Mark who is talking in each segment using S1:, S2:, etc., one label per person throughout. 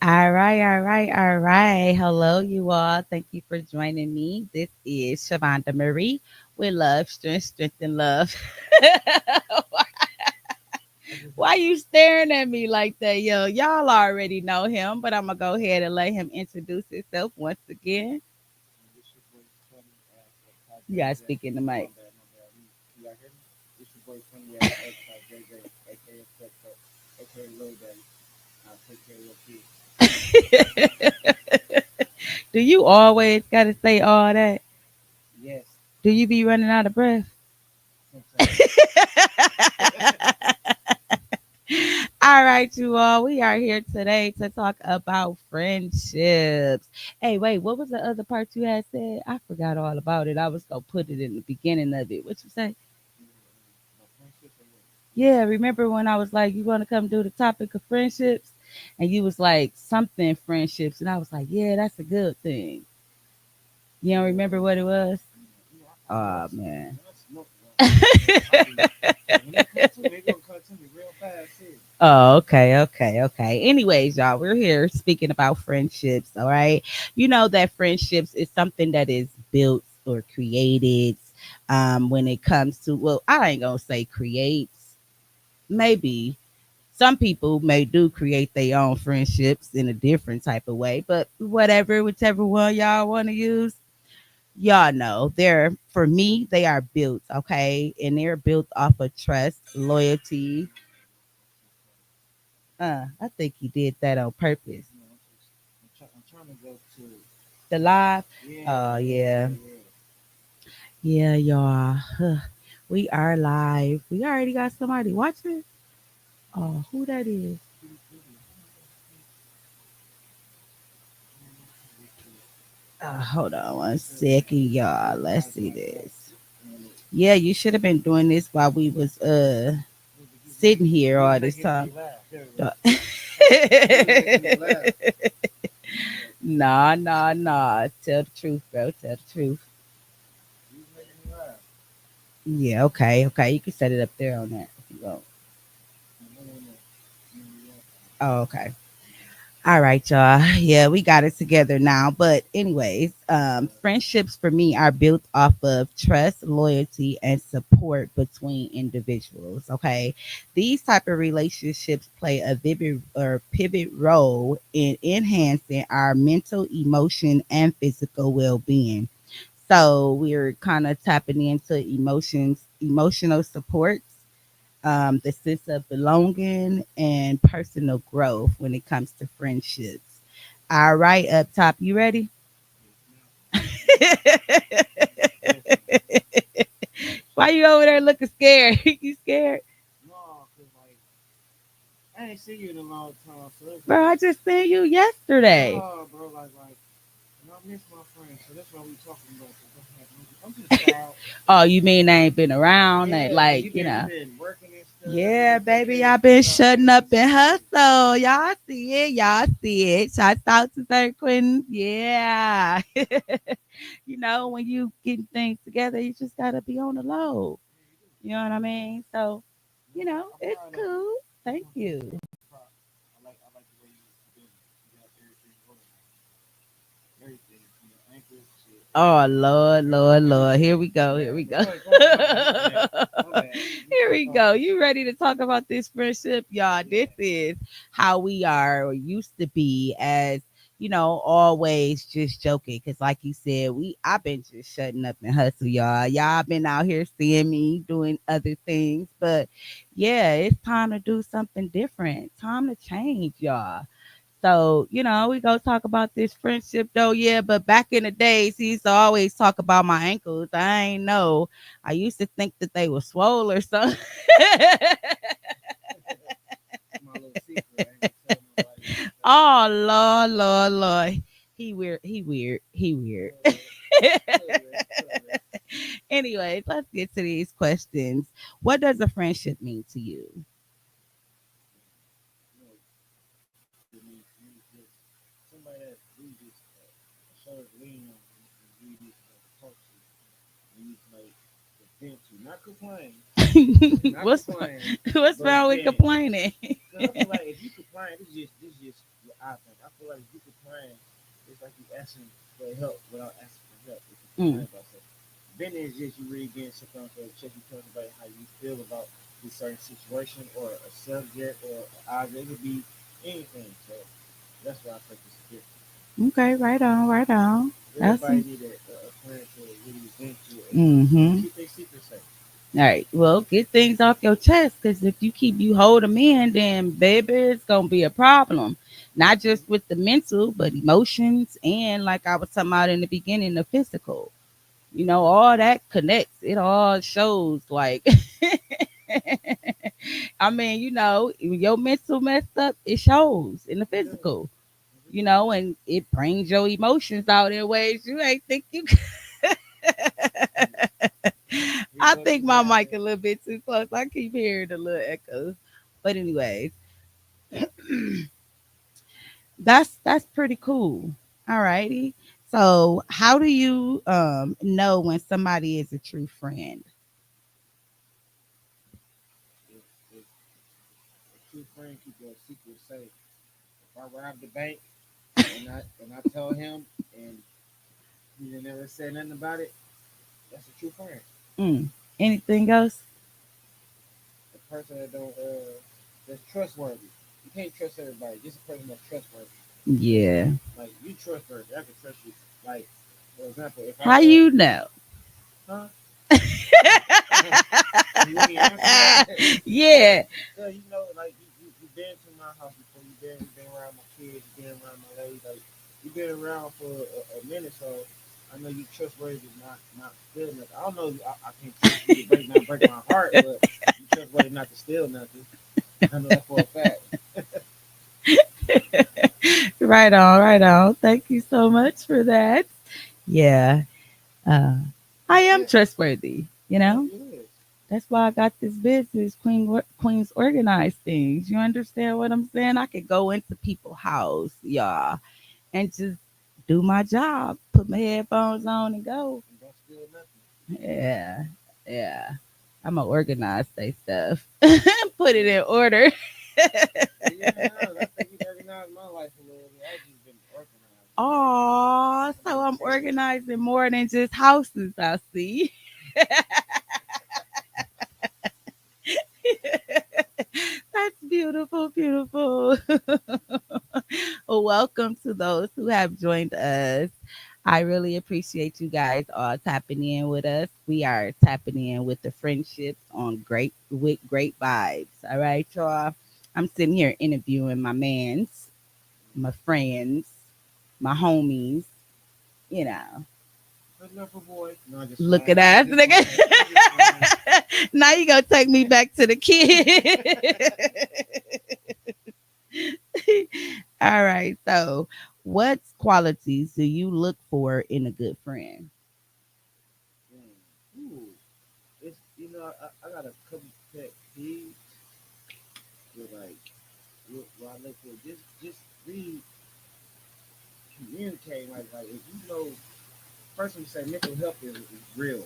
S1: All right. Hello, you all. Thank you for joining me. This is Shavonda Marie with Love, Strength, and Love. Why you staring at me like that, yo? Y'all already know him, but I'm gonna go ahead and let him introduce himself once again.
S2: This your boy funny ass Uptop
S1: You guys
S2: JJ.
S1: speak in the mic.
S2: My bad. Y'all hear me? This your boy funny ass Uptop JJ, aka Uptop, aka Lil Daddy. I'll take care of your kids.
S1: Do you always gotta say all that?
S2: Yes,
S1: Do you be running out of breath?
S2: sometimes.
S1: All right, you all. We are here today to talk about friendships. Hey, wait, what was the other part you had said? I forgot all about it. I was gonna put it in the beginning of it. What you say?
S2: My friendships are what?
S1: Yeah, remember when I was like, you want to come do the topic of friendships? And you was like, something friendships. And I was like, yeah, that's a good thing. You don't remember what it was?
S2: I know
S1: Oh,
S2: it's something.
S1: man.
S2: When I smoke, I be, when it comes to me, it's gonna come to me real fast. Shit.
S1: Oh, okay. Anyways, y'all, we're here speaking about friendships, all right? You know that friendships is something that is built or created when it comes to, well, I ain't gonna say creates, maybe. Some people may do create their own friendships in a different type of way, but whatever, whichever one y'all want to use, y'all know they're, for me, they are built, okay? And they're built off of trust, loyalty. I think he did that on purpose.
S2: No, I'm trying to go to.
S1: The live.
S2: Yeah,
S1: Oh
S2: yeah,
S1: yeah,
S2: yeah, yeah.
S1: yeah, y'all. We are live. We already got somebody watching. Oh, who that is? Hold on one second, y'all. Let's see this. Yeah, you should have been doing this while we was sitting here all this time. Nah. Tell the truth, bro. Tell the truth. Yeah, okay. You can set it up there on that if you want. Oh, okay. All right, y'all. Yeah, we got it together now. But anyways, friendships for me are built off of trust, loyalty, and support between individuals. Okay, these type of relationships play a vivid or pivot role in enhancing our mental, emotion, and physical well-being. So we're kind of tapping into emotional support, the sense of belonging and personal growth when it comes to friendships. All right, up top, you ready? Why you over there looking scared? You scared?
S2: No, cause like I ain't seen you in a long time, so it's
S1: Bro, I
S2: like,
S1: just seen you yesterday.
S2: no, bro, like, I miss my friends, so that's what we talking about. I'm just proud.
S1: Oh, you mean I ain't been around?
S2: Yeah, like
S1: Like, you know.
S2: you been working and stuff. You
S1: Yeah,
S2: been taking
S1: baby,
S2: care of
S1: I've been
S2: yourself.
S1: shutting up and hustle. Y'all see it. Y'all see it. Shouts out to Sir Quentin. Yeah. You know, when you getting things together, you just gotta be on the low. You know what I mean? So, you know,
S2: I'm
S1: it's
S2: proud of you.
S1: cool.
S2: That's
S1: Thank
S2: one thing.
S1: you.
S2: I'm proud. I like the way you been. You got everything going. Everything from your ankles to
S1: Oh Lord. Here
S2: everything.
S1: we go. Here
S2: Yeah,
S1: we
S2: but
S1: go.
S2: go ahead. My bad. My bad. My bad. You
S1: Here
S2: keep
S1: we go.
S2: talking.
S1: You ready to talk about this friendship? Y'all, this
S2: Yeah.
S1: is how we are or used to be as always just joking. Cause like you said, I've been just shutting up and hustle, y'all. Y'all been out here seeing me doing other things. But yeah, it's time to do something different. Time to change, y'all. So, we go talk about this friendship though, yeah. But back in the days, he used to always talk about my ankles. I ain't know. I used to think that they were swole or something.
S2: It's my little secret. I ain't gonna tell nobody. I ain't tell
S1: Oh
S2: nobody.
S1: Lord. He weird.
S2: Little bit.
S1: Anyways, let's get to these questions. What does a friendship mean to you?
S2: You know, it means just somebody that we just shoulder to lean on, and we just talk to, and you like to vent to, not complain, not
S1: what's
S2: complain,
S1: what's
S2: but
S1: wrong with
S2: vent.
S1: complaining?
S2: Cause I feel like if you complain, this just what I think. I feel like if you complain, it's like you asking for help without asking for help. If you
S1: Mm,
S2: complain about something, then it's just you really getting something for check. You talking about how you feel about this certain situation or a subject or an object. It could be anything. So that's why I think it's different.
S1: okay, right on, right on. That's
S2: Everybody need a friend to really vent to and
S1: mm-hmm.
S2: keep their secret safe.
S1: All right. Well, get things off your chest because if you hold them in, then baby, it's gonna be a problem. Not just with the mental, but emotions and like I was talking about in the beginning, the physical. All that connects. It all shows like I mean, when your mental messed up, it shows in the
S2: It does.
S1: physical.
S2: It really does.
S1: And it brings your emotions out in ways you ain't think you.
S2: Here
S1: I
S2: goes
S1: think my
S2: somebody.
S1: mic a little bit too close. I keep hearing the little echoes. But anyways, that's pretty cool. All righty. So how do you know when somebody is a true friend?
S2: If a true friend keep your secret safe. If I rob the bank and I tell him and he didn't never say nothing about it, that's a true friend.
S1: Mm. Anything else?
S2: A person that don't that's trustworthy. You can't trust everybody. Just a person that's trustworthy.
S1: Yeah.
S2: Like you trustworthy, I can trust you. Like for example, if I
S1: How you know?
S2: huh? You ain't answer that.
S1: Yeah.
S2: Cause like you been to my house before. You been around my kids. You been around my lady. Like you been around for a minute, so I know you trustworthy. Not steal nothing. I don't know. I can't trust you to break my heart, but you trustworthy not to steal nothing. I know that for a fact.
S1: Right on, right on. Thank you so much for that. Yeah. Uh, I am
S2: Yeah,
S1: trustworthy,
S2: yeah, it is.
S1: That's why I got this business, Queens Organized Things. You understand what I'm saying? I could go into people's house, y'all, and just do my job, put my headphones on and go.
S2: And don't steal nothing.
S1: Yeah, yeah. I'm gonna organize they stuff, put it
S2: Yeah,
S1: in order.
S2: yeah, you organized. I think you organized my life a little bit. I just been organized.
S1: Oh,
S2: I've
S1: so
S2: been
S1: I'm
S2: chilling.
S1: organizing more than just houses. I see. That's beautiful, beautiful. Welcome to those who have joined us. I really appreciate you guys all tapping in with us. We are tapping in with the friendships on great vibes. All right, y'all. I'm sitting here interviewing my mans, my friends, my homies, you know.
S2: Good enough for boy. No, I'm just
S1: Look at
S2: playing. I'm
S1: us,
S2: just
S1: nigga.
S2: playing. I'm just playing.
S1: Now you gonna take me back to the kid. All right. So, what qualities do you look for in a good friend?
S2: Ooh, it's I got a couple pet peeves with like what I look for. Just really communicate. Like if you know, first we say mental health is real,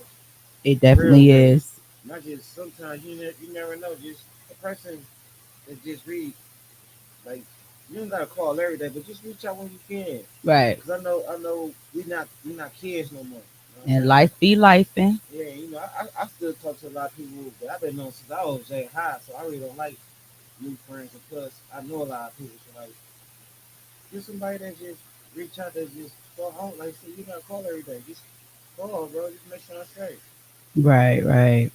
S1: It
S2: real,
S1: definitely
S2: real.
S1: is.
S2: Not just sometimes you never know. Just a person that just really like you don't gotta call every day, but just reach out when you can.
S1: Right.
S2: Cause I know we not kids no more. You know what I'm
S1: And
S2: saying?
S1: life be life.
S2: Yeah, I still talk to a lot of people that I've been known since I was J high, so I really don't like new friends. And plus, I know a lot of people, so like, get somebody that just reach out, that just call home. Like, say, you gotta call every day. Just call, bro. Just make sure I'm straight.
S1: Right, right.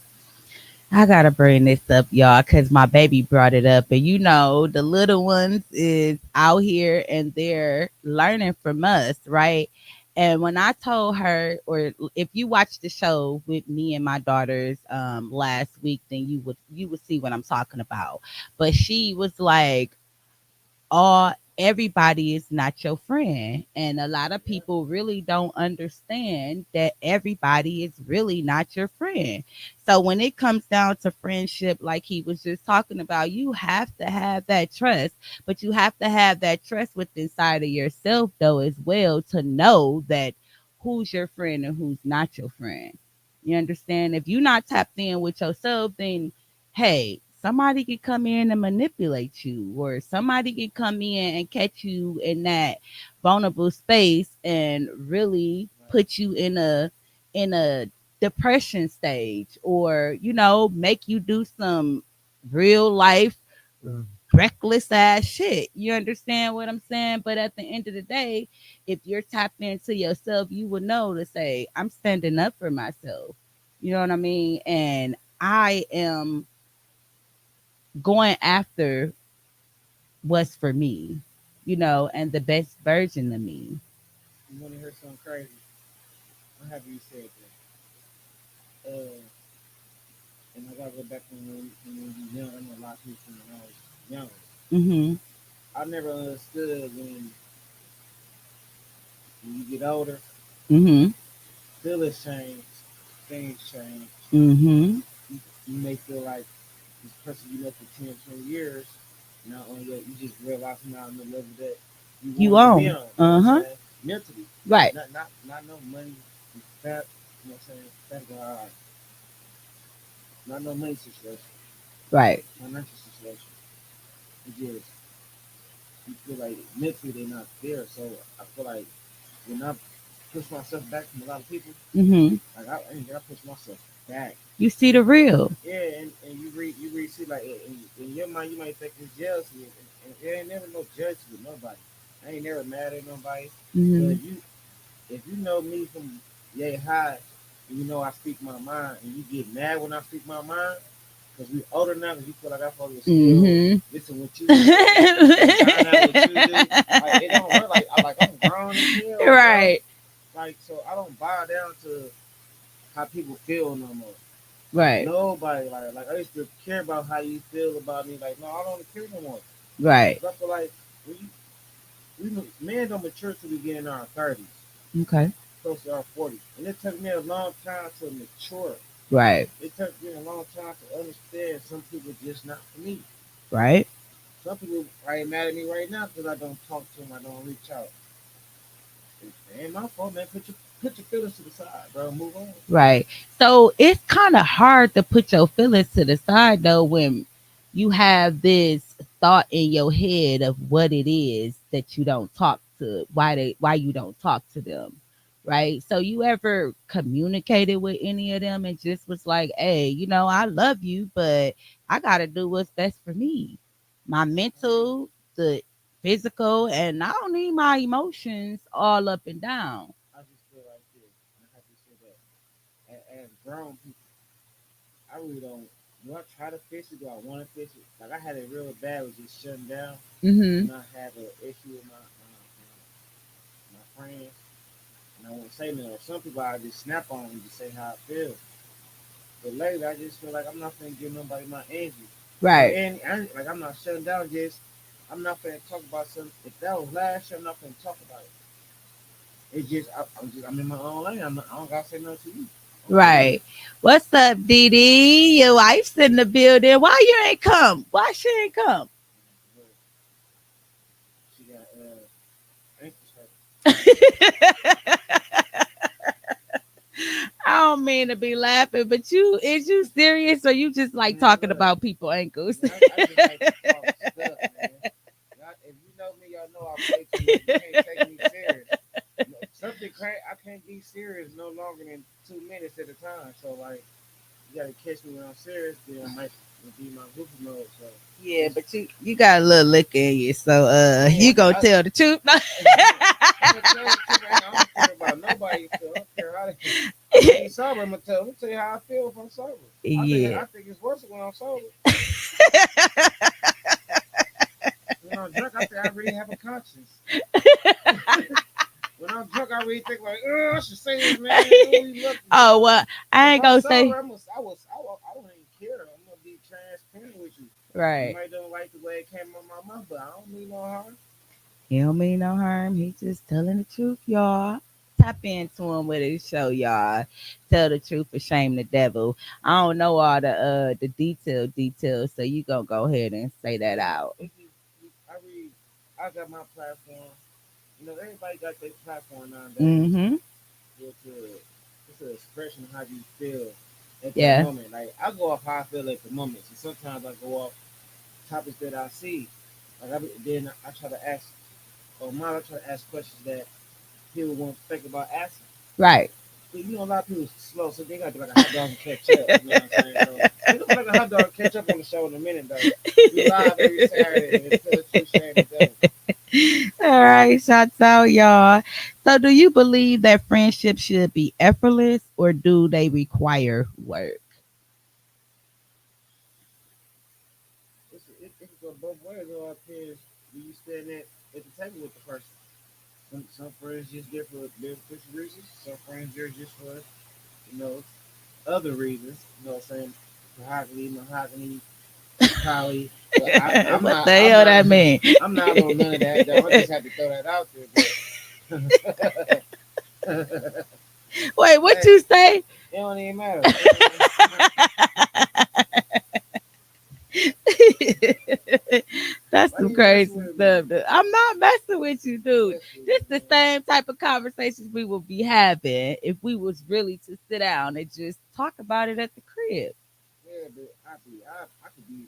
S1: I gotta bring this up, y'all, because my baby brought it up. And the little ones is out here and they're learning from us, right? And when I told her, or if you watch the show with me and my daughters last week, then you would see what I'm talking about. But she was like, all everybody is not your friend, and a lot of
S2: Yeah,
S1: people really don't understand that everybody is really not your friend. So when it comes down to friendship, like he was just talking about, you have to have that trust, but you have to have that trust with inside of yourself though as well, to know that who's your friend and who's not your friend. You understand? If you're not tapped in with yourself, then hey, somebody can come in and manipulate you, or somebody can come in and catch you in that vulnerable space and really
S2: Right.
S1: put you in a depression stage, or make you do some real life reckless ass shit. You understand what I'm saying? But at the end of the day, if you're tapped into yourself, you will know to say, I'm standing up for myself. You know what I mean? And I am going after what's for me, and the best version of me.
S2: You want to hear something crazy? I'm happy you said that. And I gotta go back when you was young. I know a lot of people when I was young.
S1: Mhm.
S2: I never understood when you get older,
S1: Mhm.
S2: feelings change, things change.
S1: Mhm.
S2: You may feel like this person you know for 10, 20 years, now only that you just realize now on the level that you
S1: You
S2: wanted to be
S1: own.
S2: on. You know what I'm
S1: Uh-huh.
S2: saying? Mentally,
S1: Right.
S2: not no money, fat. You know what I'm saying? Thank God, not no money situation,
S1: Right.
S2: financial situation. It just you feel like mentally they're not there. So I feel like when I push myself back from a lot of people,
S1: Mhm.
S2: like I ain't gotta push myself back.
S1: You see the real.
S2: Yeah, and you read see like in your mind you might think it's jealousy, and there ain't never no jealousy with nobody. I ain't never mad at nobody. But
S1: Mhm.
S2: if you know me from yay high, and you know I speak my mind, and you get mad when I speak my mind, because we older now, because you feel like I'm supposed to still
S1: Mhm.
S2: listen what you say and find out what you do. Like it don't work. Like I'm grown as hell, bro.
S1: Right.
S2: Like so I don't bow down to how people feel no more.
S1: Right.
S2: Nobody like I used to care about how you feel about me. Like no, I don't care no more.
S1: Right.
S2: Cause I feel like when men don't mature till we get in our 30s,
S1: Okay.
S2: close to our 40s, and it took me a long time to mature.
S1: Right.
S2: It took me a long time to understand some people just not for me.
S1: Right.
S2: Some people are mad at me right now because I don't talk to them, I don't reach out. It ain't my fault, man. Put your feelings to the side, bro. Move on.
S1: Right. So it's kind of hard to put your feelings to the side though when you have this thought in your head of what it is that you don't talk to, why you don't talk to them. Right? So you ever communicated with any of them and just was like, "Hey, I love you, but I got to do what's best for me. My
S2: I mean,
S1: mental, the physical, and I don't need my emotions all up and down."
S2: I just feel like this. And I have to say that as grown people, I really don't. Do I try to fix it? Do I want to fix it? Like I had it real bad with just shutting down
S1: Mhm.
S2: when I have an issue with my friends, and I won't say no. Or some people I just snap on and just say how I feel. But lately, I just feel like I'm not gonna give nobody my energy. So
S1: Right.
S2: and like I'm not shutting down. Just I'm not gonna talk about something. If that was last year, I'm not gonna talk about it. It's just I'm in my own lane. I don't gotta say nothing to you. I don't need that.
S1: Right. What's up, Dee Dee? Your wife's in the building. Why you ain't come? Why she ain't come?
S2: Look, she got ankles hurt.
S1: I don't mean to be laughing, but is you serious, or you just like
S2: Man,
S1: talking
S2: look,
S1: about people ankles?
S2: man, I just like to talk stuff, man. Y'all, if you know me, y'all know I play too much. You can't take me serious. No, something I can't be serious no longer than 2 minutes at a time. So like, you gotta catch me when I'm serious. Then I might be my goofy mode. So
S1: Yeah,
S2: just
S1: but you got a little liquor in you, so
S2: yeah,
S1: you gonna tell the truth.
S2: I'm gonna tell the truth. I don't care about nobody. Feel. I don't care how they. I might be sober. I'm gonna tell you how I feel if I'm sober.
S1: Yeah.
S2: I think it's worse when I'm sober. When I'm drunk, I think I really have a conscience. When I'm drunk, I really think like, oh, I should say this, man. Oh, he looked,
S1: Oh well, I
S2: if
S1: ain't
S2: I'm
S1: gonna
S2: sober,
S1: say
S2: I don't even care. I'm gonna be transparent with you. You
S1: right.
S2: might don't like the way it came out my mouth, but I don't mean no harm.
S1: He don't mean no harm. He just telling the truth, y'all. Tap into him with his show, y'all. Tell the truth or shame the devil. I don't know all the details, so you gonna go ahead and say that
S2: Yeah,
S1: out.
S2: I read, I got my platform. You know, everybody got their platform nowadays.
S1: Mm-hmm.
S2: It's a, it's an expression of how you feel. at that
S1: Yeah.
S2: moment. Like I go off how I feel at the moment. So sometimes I go off topics that I see. Then I try to ask, or mine, I try to ask questions that people won't think about asking.
S1: Right.
S2: But you know, a lot of people slow, so they got to be like a hot dog and catch up. You know what I'm saying? So we're gonna be like a hot dog and catch up on the show in a minute, though. We live every Saturday until it's too shame to go.
S1: All right, shots out, y'all. So, do you believe that friendships should be effortless or do they require work?
S2: It can go both ways. It all depends where you stand at the table with the person. Some friends just there for beneficial reasons. Some friends are just for you know other reasons. You know what I'm saying? Mahogany, poly. But I'm
S1: What
S2: not.
S1: the
S2: I'm
S1: hell
S2: not.
S1: that mean?
S2: I'm not on none of that. Though. I just had to throw that out there. But
S1: Wait, what
S2: hey,
S1: you say?
S2: it don't even matter. It don't,
S1: That's
S2: why
S1: some
S2: you messing
S1: crazy
S2: with me?
S1: stuff. I'm not messing with you, dude.
S2: Mess with
S1: This
S2: me,
S1: the
S2: man.
S1: same type of conversations we would be having if we was really to sit down and just talk about it at the crib.
S2: Yeah, but I could be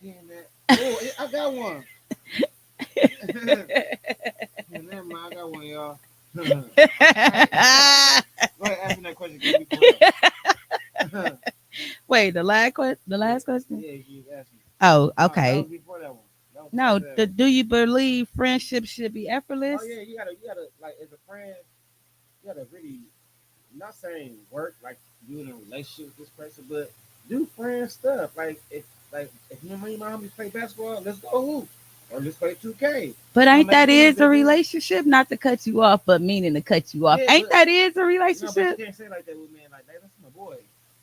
S2: damn that. Oh, I got one. Never mind, I got one, y'all. Hey, go ahead, ask me that question again before that.
S1: Wait, the
S2: Yeah,
S1: last question?
S2: yeah, you asked me.
S1: Oh,
S2: No, that was
S1: okay.
S2: before that one. That was
S1: No,
S2: after that one.
S1: do you believe friendship should be
S2: Oh
S1: effortless?
S2: yeah, you gotta like as a friend, you gotta really not saying work like you in a relationship with this person, but do friend stuff. Like if you and my homies play basketball, let's go hoop. Or let's play 2K.
S1: But
S2: You know,
S1: ain't
S2: make
S1: that
S2: friends
S1: is a
S2: that do.
S1: relationship? Not to cut you off, but meaning to cut you off.
S2: Yeah,
S1: Ain't
S2: but
S1: that is a
S2: no, but you
S1: relationship?
S2: can't say like that with men. Like that's my boy.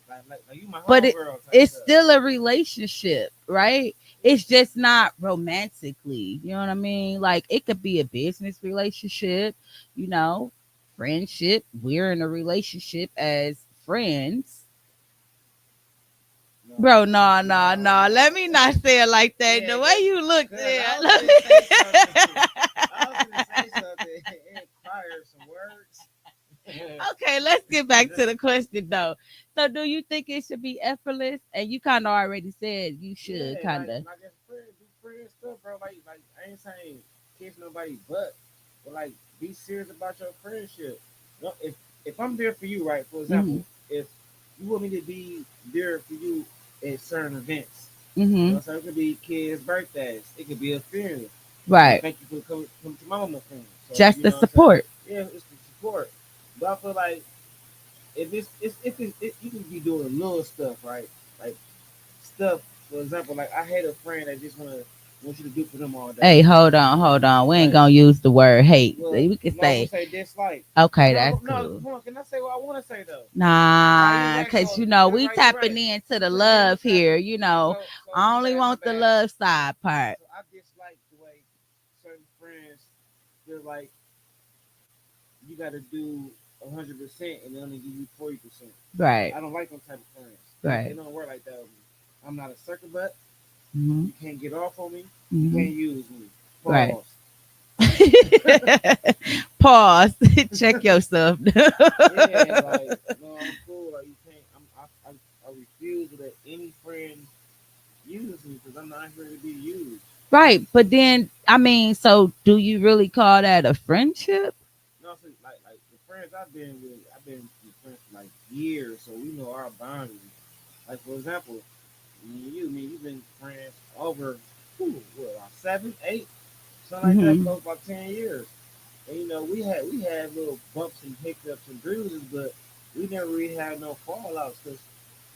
S2: Like you my
S1: But
S2: homegirl type
S1: it's
S2: stuff.
S1: still a relationship, right?
S2: Yeah,
S1: It's just not romantically. You know what I mean? Like it could be a business relationship, you know, friendship. We're in a relationship as friends.
S2: no,
S1: Bro, no, no,
S2: no,
S1: no.
S2: no.
S1: Let me not say it like that.
S2: Yeah,
S1: The way you look
S2: cause
S1: there.
S2: I was gonna say something. I was gonna say something. It requires some words.
S1: Okay, let's get back to the question though. So, do you think it should be effortless? And you kind of already said you should,
S2: Yeah,
S1: kind of.
S2: like as friends, do friend stuff, bro. Like I ain't saying kiss nobody, but like be serious about your friendship. No, if I'm there for you, right? For
S1: Mhm.
S2: example, if you want me to be there for you at certain events, you know,
S1: Mhm.
S2: what I'm saying it could be kids' birthdays, it could be a funeral. Hey,
S1: Right.
S2: thank you for coming to my mama funeral. So
S1: Just
S2: you
S1: the
S2: know what I'm saying?
S1: support.
S2: Yeah, it's the support. But I feel like if you can be doing little stuff, right? Like stuff. For example, like I had a friend that just want you to do for them all day.
S1: Hey, hold on, hold on. We ain't
S2: Like,
S1: gonna use the word hate.
S2: well,
S1: We can
S2: no, I'm gonna
S1: say,
S2: say dislike.
S1: okay,
S2: No,
S1: that's
S2: no,
S1: cool.
S2: come on. Can I say what I want to say though? Why you
S1: Nah,
S2: right
S1: cause
S2: though?
S1: you know
S2: Yeah,
S1: we
S2: right, you
S1: tapping
S2: right.
S1: into the
S2: Yeah, we
S1: love here.
S2: tapping.
S1: You know, I
S2: My
S1: only
S2: bad, my
S1: want the
S2: bad.
S1: love side part.
S2: So I dislike the way certain friends feel like you got to do 100% and they only give you 40%.
S1: Right,
S2: I don't like them type of friends. It
S1: right.
S2: don't work like that with me. I'm not a sucker butt.
S1: Hmm.
S2: You can't get off on me. You
S1: Hmm.
S2: can't use me.
S1: Right.
S2: Pause.
S1: Pause. Check yourself.
S2: Yeah, like no, I'm cool. Like you can't. I refuse to let any friend use me because I'm not here to be used.
S1: Right, but then I mean, so do you really call that a friendship?
S2: No, so, like the friends I've been with friends for like years, so we know our boundaries. Like for example, you've been friends over what, about 7, 8, something like that,
S1: Hmm.
S2: close about 10 years. And we had little bumps and hiccups and bruises, but we never really had no fallouts because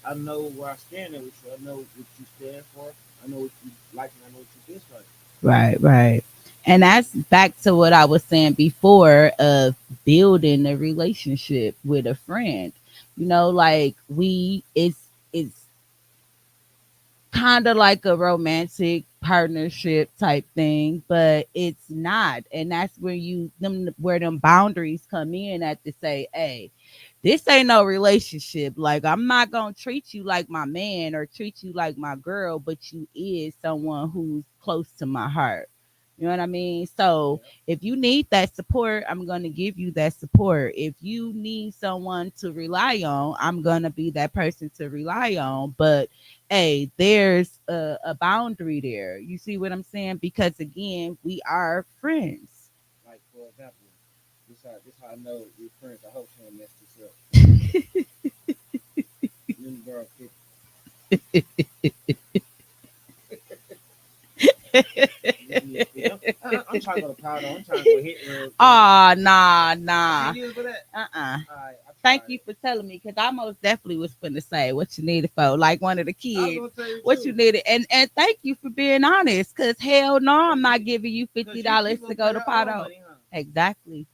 S2: I know where I stand with you. I know what you stand for. I know what you like and I know what you dislike.
S1: Right, right. And that's back to what I was saying before of building a relationship with a friend. You know, like it's kind of like a romantic partnership type thing, but it's not. And that's where them boundaries come in at to say, hey, this ain't no relationship. Like I'm not gonna treat you like my man or treat you like my girl, but you is someone who's close to my heart. You know what I mean? So
S2: Yeah.
S1: if you need that support, I'm going to give you that support. If you need someone to rely on, I'm going to be that person to rely on. But hey, there's a boundary there. You see what I'm saying? Because again, we are friends.
S2: Like for example, this how I know we're friends. I hope she ain't messed this up. Little girl pick. I'm trying to go to powder. I'm trying to go hit real quick.
S1: Ah, nah,
S2: I can't
S1: nah.
S2: use for that.
S1: Uh-uh.
S2: Alright, I
S1: Thank
S2: tried
S1: you
S2: it.
S1: for telling me because I most definitely was finna say what you needed for, like one of the
S2: I was
S1: kids,
S2: gonna tell you
S1: what you
S2: too.
S1: needed, and thank you for being honest. Cause hell no,
S2: Cause
S1: I'm
S2: you,
S1: not giving you
S2: cause
S1: fifty
S2: you
S1: dollars
S2: gonna
S1: to go
S2: pay
S1: to
S2: her own
S1: Pato.
S2: money, huh?
S1: Exactly,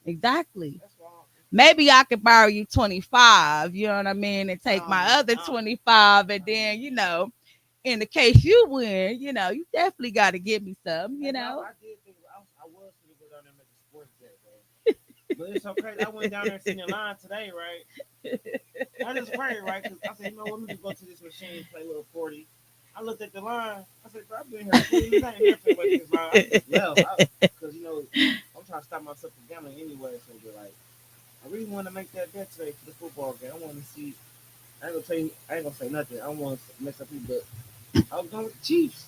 S1: exactly.
S2: That's why.
S1: Maybe I could borrow you 25. You know what I mean, and take my other
S2: I
S1: 25, and
S2: don't
S1: then
S2: need that.
S1: in the case you win, you definitely got to give me some.
S2: Hey, but I did think I was gonna go down there and make a sports bet, bro. But it's so crazy. I went down there and seen the line today, right? That is crazy, right? Because I said, you know what, let me just go to this machine, play a little 40. I looked at the line. I said, bro, I've been here 20 minutes. I ain't never finna wait this line. I just left. Because, I'm trying to stop myself from gambling anyway. So, but like, I really want to make that bet today for the football game. I want to see. I ain't gonna tell you. I ain't gonna say nothing. I don't want to mess up people, but I was going with the Chiefs.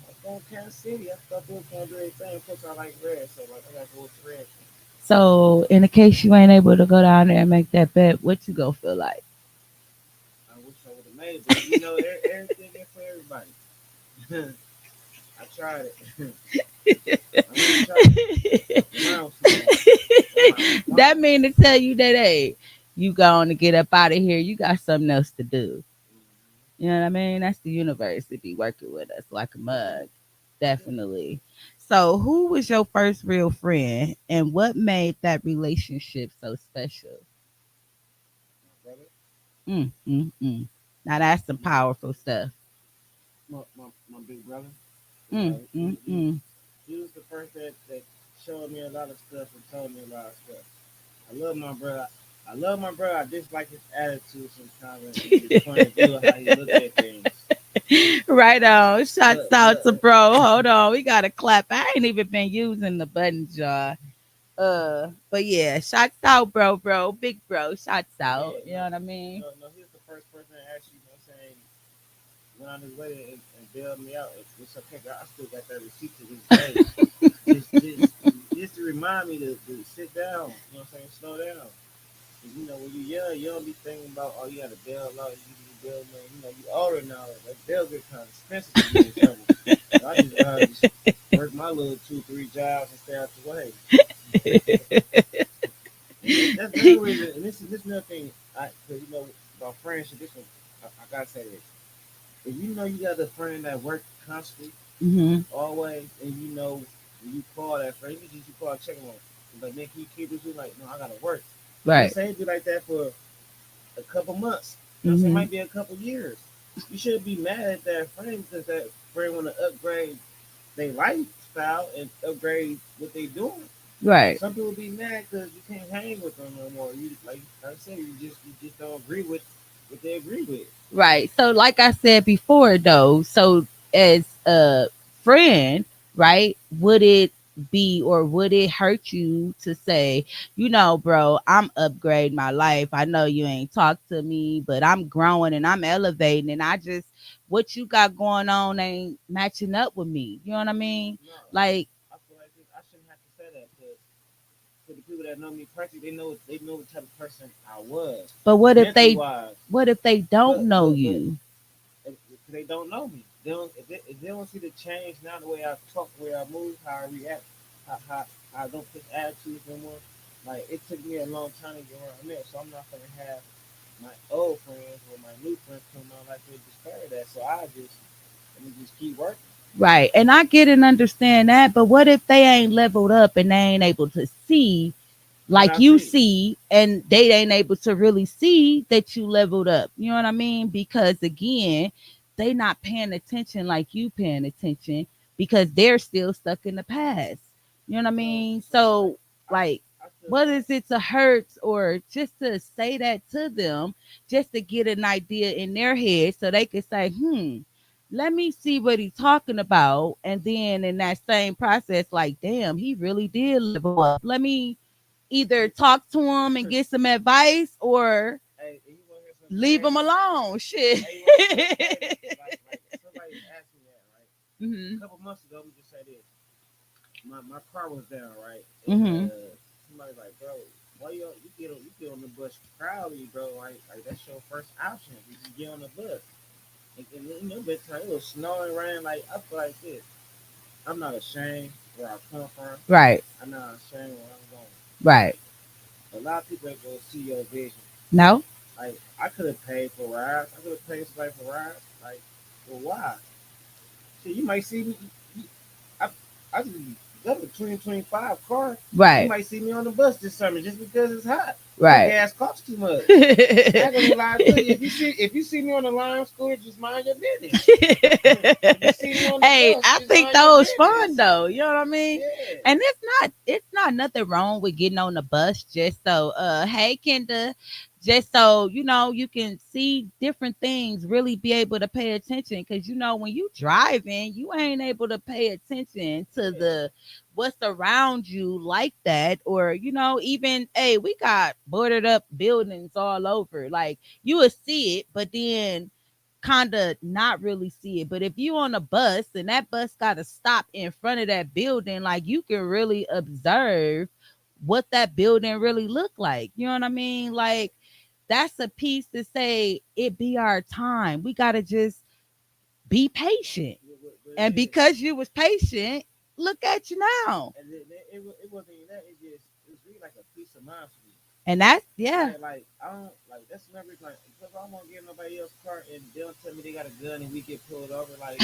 S2: I was going with Kansas City. I thought they was gonna do anything. Plus, I like red, so like I gotta go with the red.
S1: So, in the case you ain't able to go down there and make that bet, what you gonna feel like?
S2: I wish I would have made it, but everything ain't for everybody. I tried it. I really tried it. The line was too low. I'm like, why?
S1: That mean to tell you that hey, you going to get up out of here. You got something else to do.
S2: Mm-hmm.
S1: You know what I mean? That's the universe to be working with us like a
S2: Yeah,
S1: mug.
S2: yeah.
S1: Definitely. So, who was your first real friend, and what made that relationship so special?
S2: My brother,
S1: Mm, mm, mm. Now that's some
S2: my
S1: powerful stuff.
S2: my big brother. You
S1: Mm,
S2: know,
S1: mm, mm.
S2: he was the first that showed me a lot of stuff and told me a lot of stuff. I love my brother. I love my brother. I dislike his attitude sometimes and his point of view of how he look at things.
S1: Right on. Shots out
S2: But
S1: to bro. Hold on. We got to clap. I ain't even been using the buttons, y'all. But yeah, shots out, bro. Big bro. Shots out.
S2: yeah,
S1: You know what I mean?
S2: no, he's the first person that actually, you know what I'm saying, went on his way and bailed me out. It's okay. I still got that receipt to this day. Just to remind me to sit down. You know what I'm saying? Slow down. 'Cause, when you yell, you don't be thinking about, oh, you got to bail out. You need to bail, man. You older now. That bail get kind of expensive to get in trouble. So I just just work my little 2, 3 jobs and stay out the way. And that's another reason. And this is another thing. Cause about friendship. This one, I gotta say this. If you know you got a friend that works constantly,
S1: Hmm.
S2: always, and when you call that friend, even if you call check on, like, man, can you keep this? You like, no, I gotta work. Let's
S1: Right.
S2: say it be like that for a couple months. You know what I'm saying? It
S1: Hmm.
S2: might be a couple years. You shouldn't be mad at that friend because that friend want to upgrade their lifestyle and upgrade what they doing.
S1: Right.
S2: Some people be mad because you can't hang with them no more. You like I said, you just don't agree with what they agree with.
S1: Right. So, like I said before, though, so as a friend, right, would it be or would it hurt you to say, bro, I'm upgrading my life. I know you ain't talked to me, but I'm growing and I'm elevating, and what you got going on ain't matching up with me. You know what I mean?
S2: No,
S1: Like,
S2: I feel like this. I shouldn't have to say that because for the people that know me personally, they know what type of person I was,
S1: but
S2: mentally wise.
S1: what if they don't
S2: But
S1: know
S2: but but
S1: you?
S2: they don't know me. If they don't see the change now, the way I talk, the way I move, how I react, how I don't put attitudes no more. Like it took me a long time to get where I'm at, so I'm not gonna have my old friends or my new friends come on like they discard that. So let me just keep working.
S1: Right. And I get and understand that, but what if they ain't leveled up and they ain't able to see
S2: What
S1: like
S2: I
S1: you
S2: see,
S1: see, and they ain't able to really see that you leveled up? You know what I mean? Because again, they not paying attention like you paying attention because they're still stuck in the past. You know what I mean?
S2: like
S1: So
S2: I
S1: like,
S2: I feel
S1: what
S2: like
S1: is it to hurt or just to say that to them, just to get an idea in their head so they can say, let me see what he's talking about. And then in that same process, like, damn, he really did level up. Let me either
S2: Hey,
S1: talk to him and get some advice or
S2: hey, you want to hear something
S1: leave him
S2: crazy?
S1: alone. Shit.
S2: Hey, you want to hear something crazy? Like somebody asked me that, right? A
S1: Mhm.
S2: couple months ago, we just say this. My car was down, right? And
S1: Mhm.
S2: somebody's like, bro, why you get on the bus proudly, bro? Like that's your first option. You get on the bus. And you know, bedtime, it was snowing, rain. Like I feel like this. I'm not ashamed where I come from.
S1: Right.
S2: I'm not ashamed where I'm going.
S1: Right.
S2: A lot of people ain't gonna see your vision.
S1: No.
S2: Like I could have paid for rides. I could have paid somebody for rides. Like, well, why? See, you might see me. I, I just got a 2025 car. You
S1: Right.
S2: might see me on the bus this summer just because it's hot. That
S1: Right.
S2: gas costs too much. I
S1: Hey,
S2: ain't gonna lie to you. If you see me on the line scooter, just mind your business. If you see me on the bus,
S1: I
S2: just
S1: think
S2: mind your
S1: those fun
S2: business.
S1: though. You know what I mean?
S2: Yeah.
S1: And it's not nothing wrong with getting on the bus just so hey Kenda, just so you can see different things, really be able to pay attention. Cause when you driving, you ain't able to pay attention to
S2: Yeah.
S1: the what's around you like that. Or, even hey, we got boarded up buildings all over. Like you would see it, but then kind of not really see it. But if you on a bus and that bus got to stop in front of that building, like you can really observe what that building really look like. You know what I mean? Like that's a piece to say it be our time. We got to just be patient.
S2: But
S1: And
S2: yeah.
S1: because you was patient, look at you now.
S2: And it wasn't even that. It's really like a peace of mind for me.
S1: And that's yeah.
S2: Like I don't like that's another reason like because I don't want to get nobody else's car and they'll tell me they got a gun and we get pulled over. Like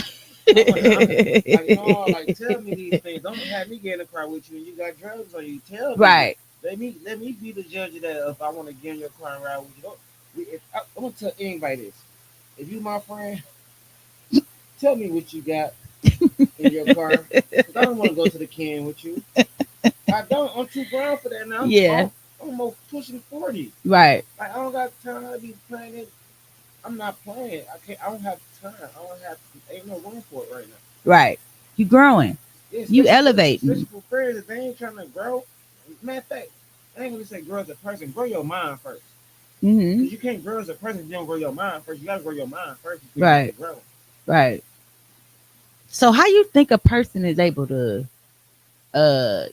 S2: I'm like no, like tell me these things. Don't have me get in the car with you and you got drugs on you. Tell me.
S1: Right.
S2: Let me be the judge of that. If I want to get in your car and ride with you, don't, I'm gonna tell anybody this. If you my friend, tell me what you got in your car because I don't want to go to the can with you. I don't. I'm too grown for that now.
S1: Yeah.
S2: I'm almost pushing 40.
S1: Right.
S2: Like I don't got time to be playing it. I'm not playing. I can't. I don't have time. I don't have. Ain't no room for it right now.
S1: Right. You growing.
S2: Yeah,
S1: You
S2: especially
S1: elevating.
S2: for friends if they ain't trying to grow. Matter of fact, I ain't gonna say grow as a person. Grow your mind first.
S1: Mhm.
S2: Cause you can't grow as a person if you don't grow your mind first. You gotta grow your mind first before you
S1: Right.
S2: can grow.
S1: Right. So how you think a person is able to uh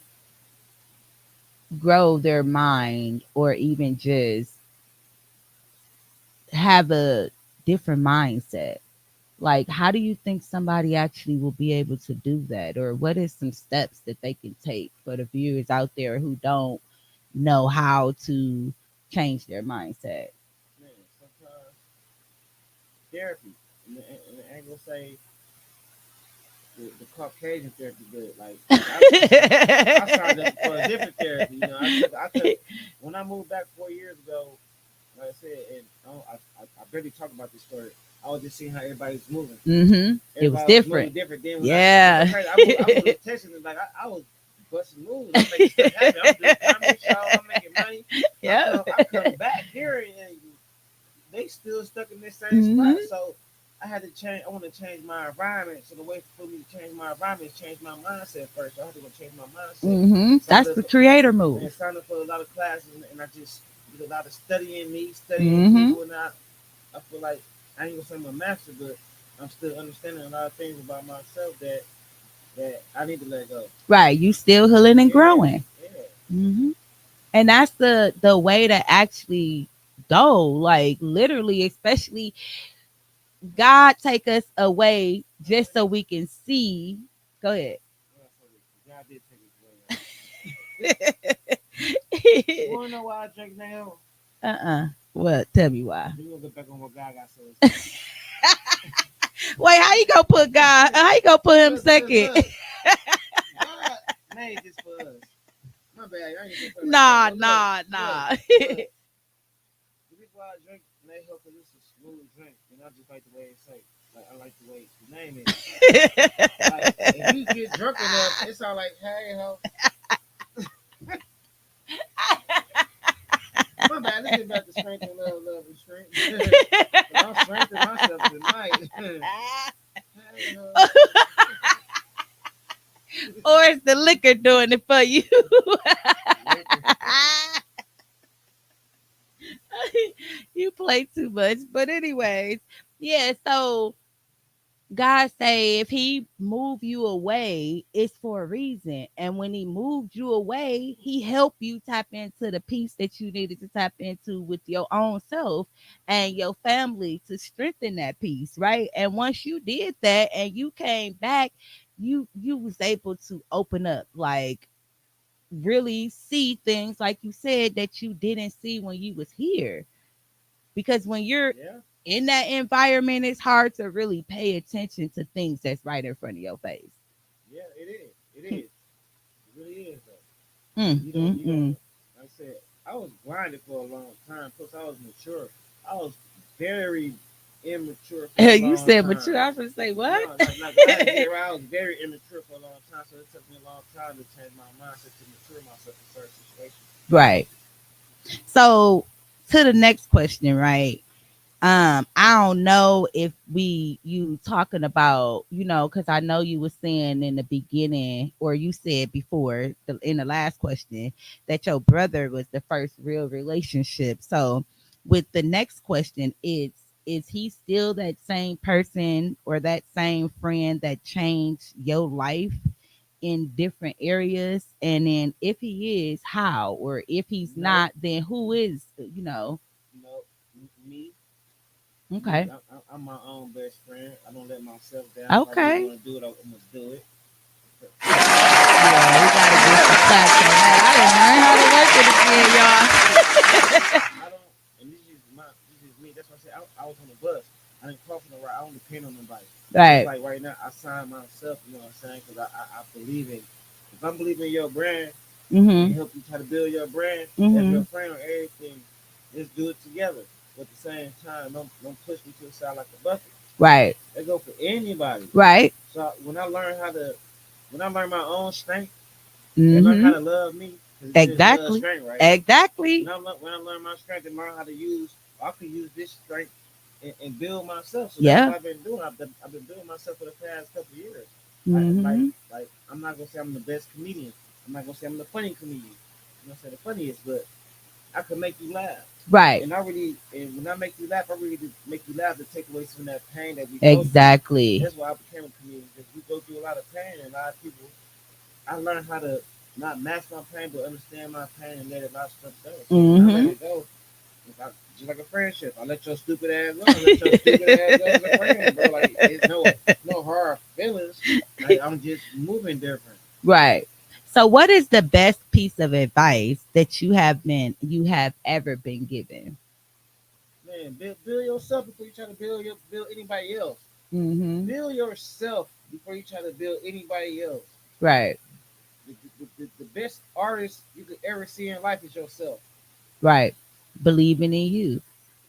S1: grow their mind or even just have a different mindset? Like how do you think somebody actually will be able to do that? Or what is some steps that they can take for the viewers out there who don't know how to change their mindset?
S2: Man, sometimes therapy. And I ain't gonna say the Caucasian therapy good. Like I signed up for a different therapy. You know, I took when I moved back 4 years ago. Like I said, and I barely talk about this story. I was just seeing how everybody's moving.
S1: It was
S2: Everybody was moving
S1: different.
S2: different. Then when it's so
S1: Yeah.
S2: crazy. I moved to Texas and like I was busting moves. I'm making stuff happen. I'm doing comedy shows. I'm making money.
S1: Yeah.
S2: I come back here and they still stuck in this same spot.
S1: Hmm.
S2: So I had to change. I want to change my environment. So the way for me to change my environment is change my mindset first. So I had to go change my mindset.
S1: Hmm.
S2: Signed
S1: That's
S2: up,
S1: the creator
S2: man,
S1: move.
S2: signed up for a lot of classes, and I just did a lot of studying
S1: Hmm.
S2: people, and I feel like I ain't gonna say I'm a master, but I'm still understanding a lot of things about myself that I need to let go.
S1: Right. You still healing and
S2: Yeah,
S1: growing.
S2: yeah,
S1: Hmm. And that's the way to actually go. Like literally, especially God take us away just so we can see. Go ahead.
S2: God did take it away. You wanna know why I drink now?
S1: What? Tell me why.
S2: We gonna go back on what God got so
S1: Wait, how you gonna put God? How you gonna put him
S2: Cause
S1: second?
S2: look, God made this for us. My bad, I ain't gonna say it like that.
S1: Nah,
S2: But
S1: nah,
S2: look.
S1: nah.
S2: The reason why I drink Mayho because it's a smooth drink, and I just like the way it's like. Like I like the way the name is. Like if you get drunk enough, it's all like, hey ho. My bad. Let's get back to strength and love and strength. Cause I'm strengthening myself tonight.
S1: or is the liquor doing it for you?
S2: Liquor.
S1: You play too much. But anyways, yeah, so God say if he move you away, it's for a reason. And when he moved you away, he helped you tap into the peace that you needed to tap into with your own self and your family to strengthen that peace, right? And once you did that and you came back, you was able to open up, like really see things like you said that you didn't see when you was here. Because when you're
S2: Yeah,
S1: in that environment, it's hard to really pay attention to things that's right in front of your face.
S2: yeah, it is. It is. It really is though.
S1: Mm,
S2: You
S1: mm,
S2: don't.
S1: mm.
S2: Like I said, I was blinded for a long time. Plus, I was mature. I was very immature for a
S1: You
S2: long
S1: said
S2: time.
S1: mature. I was gonna say what?
S2: No, like I had to get it right. I was very immature for a long time, so it took me a long time to change my mindset to mature myself in certain situations.
S1: Right. So to the next question, right? I don't know if you talking about, because I know you were saying in the beginning, or you said before in the last question, that your brother was the first real relationship. So with the next question, it's, is he still that same person or that same friend that changed your life in different areas? And then if he is, how? Or if he's
S2: No,
S1: not, then who is,
S2: no, me, me.
S1: Okay.
S2: I'm my own best friend. I don't let myself down. If I really
S1: Okay.
S2: want to do it, I'm gonna do it.
S1: Yeah, we gotta get some claps on that. I didn't learn how to work it again,
S2: I don't, and this is me. That's why I said I was on the bus. I didn't cross on the right. I don't depend on nobody.
S1: y'all.
S2: Just
S1: Right.
S2: like right now, I sign myself. You know what I'm saying? Because I believe in. If I'm believing in your brand and
S1: Mhm.
S2: help you try to build your brand as your
S1: Mhm.
S2: friend or everything, let's do it together. But at the same time, don't push me to the side like a bucket.
S1: Right.
S2: That go for anybody.
S1: Right.
S2: So when I learn my own strength and learn how
S1: Mhm.
S2: to love me, because it is love
S1: Exactly.
S2: strength, right?
S1: Exactly.
S2: When I learn my strength and learn how to use, I can use this strength and build myself. So that's
S1: Yeah.
S2: what I've been doing. I've been building myself for the past couple of years.
S1: Mhm.
S2: Like I'm not gonna say I'm the best comedian. I'm not gonna say I'm the funny comedian. I'm gonna say the funniest, but I can make you laugh.
S1: Right.
S2: And when I make you laugh, I really do make you laugh to take away some of that pain that we go through.
S1: Exactly.
S2: That's why I became a comedian because we go through a lot of pain and a lot of people. I learned how to not mask my pain, but understand my pain and let a lot of stuff go. So when I let
S1: Mhm.
S2: it go, if I, just like a friendship, I let your stupid ass go. I let your stupid ass go as a friend, bro. Like it's no hard feelings. Like I'm just moving different.
S1: Right. So what is the best piece of advice that you have ever been given?
S2: Man, build yourself before you try to build anybody else.
S1: Mhm.
S2: Build yourself before you try to build anybody else.
S1: Right.
S2: The best artist you could ever see in life is yourself.
S1: Right. Believing in you.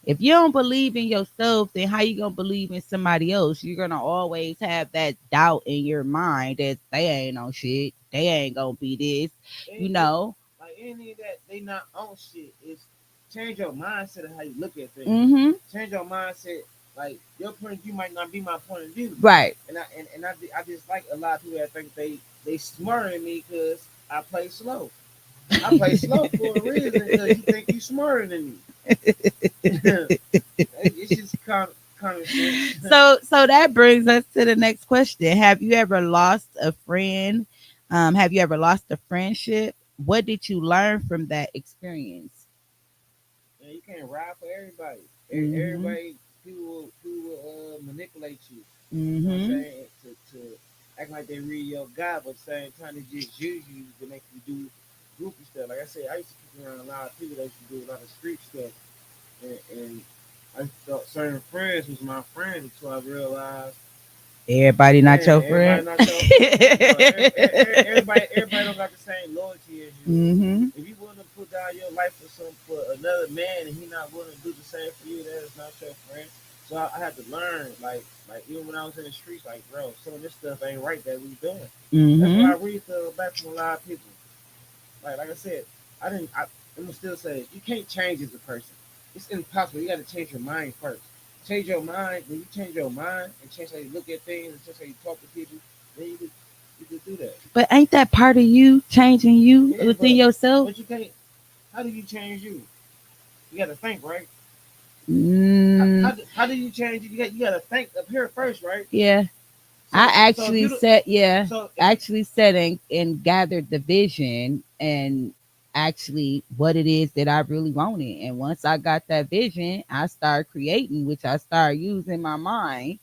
S1: If you don't believe in yourself, then how you gonna believe in somebody else? You're gonna always have that doubt in your mind that they ain't on shit. They ain't gonna be this, you
S2: And it,
S1: know.
S2: like any of that, they not on shit. It's change your mindset of how you look at things.
S1: Mm-hmm.
S2: Change your mindset. Like your point of view might not be my point of view,
S1: Right.
S2: I just like a lot of people that think they smarter than me because I play slow. I play slow for a reason because you think you smarter than me. It's just common sense.
S1: So that brings us to the next question. Have you ever lost a friend? Have you ever lost a friendship? What did you learn from that experience?
S2: Man, you can't ride for everybody.
S1: Mm-hmm.
S2: Everybody, people will manipulate you. You know what I'm
S1: Mm-hmm.
S2: saying? To act like they read your God, but at the same time they just use you to make you do goofy stuff. Like I said, I used to keep around a lot of people that used to do a lot of street stuff, and I thought certain friends was my friends until I realized,
S1: Everybody not
S2: man,
S1: your
S2: everybody
S1: friend.
S2: not your friend, bro. Everybody don't got the same loyalty as you.
S1: Mm-hmm.
S2: If you willing to put down your life for another man and he not willing to do the same for you, that is not your friend. So I had to learn, like even when I was in the streets, like bro, some of this stuff ain't right that we doing. That's what
S1: Mm-hmm.
S2: I really feel back from a lot of people. Like I said, I didn't. I'm gonna still say it. You can't change as a person. It's impossible. You got to change your mind first. change your mind. When you change your mind and change how you look at things and change how you talk to people, then you could do that.
S1: But ain't that part of you changing you
S2: It is,
S1: within yourself?
S2: but you can't. How do you change you? You got to think, right?
S1: Mm,
S2: How do you change it? You got to think up here first, right?
S1: yeah. I
S2: So if
S1: actually
S2: you do,
S1: said, yeah,
S2: so if you
S1: actually said and gathered the vision and actually what it is that I really wanted. And once I got that vision, I started creating, which I started using my mind.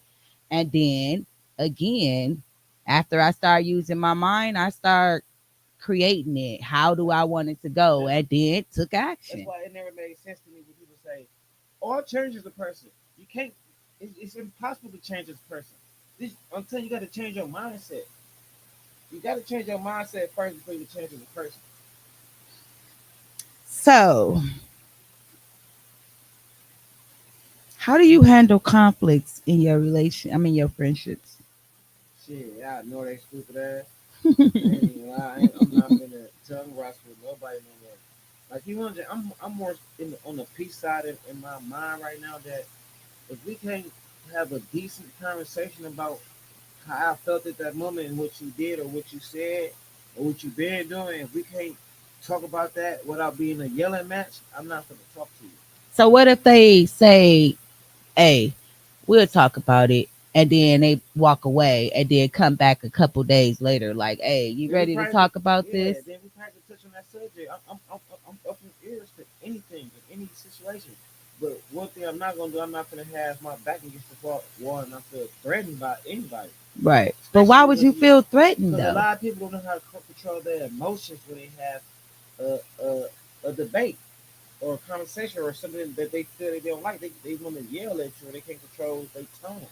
S1: And then again, after I started using my mind, I started creating it. How do I want it to go?
S2: that,
S1: And then took
S2: that's
S1: action.
S2: why it never made sense to me when people say, "All changes a person." You can't. It's impossible to change this person. I'm telling you, you got to change your mindset. You got to change your mindset first before you change as a person.
S1: So, how do you handle conflicts in your relation? I mean, your friendships.
S2: Shit, I know they stupid ass. I ain't even lie. I'm not finna tongue wrestle with nobody no more. Like you want, I'm more on the peace side in my mind right now. That if we can't have a decent conversation about how I felt at that moment and what you did or what you said or what you've been doing, if we can't talk about that without being a yelling match, I'm not gonna talk to you.
S1: So, what if they say, hey, we'll talk about it. And then they walk away and then come back a couple days later, like, hey, you
S2: Then we
S1: ready to
S2: probably,
S1: talk about this?
S2: yeah, then we probably touch on that subject. I'm open ears to anything, to any situation. But one thing I'm not gonna do, I'm not gonna have my back against the wall and I feel threatened by anybody,
S1: Right. But why
S2: especially
S1: would you feel threatened
S2: because a
S1: though?
S2: lot of people don't know how to control their emotions when they have a a debate or a conversation or something that they feel they don't like. They want to yell at you or they can't control their tone.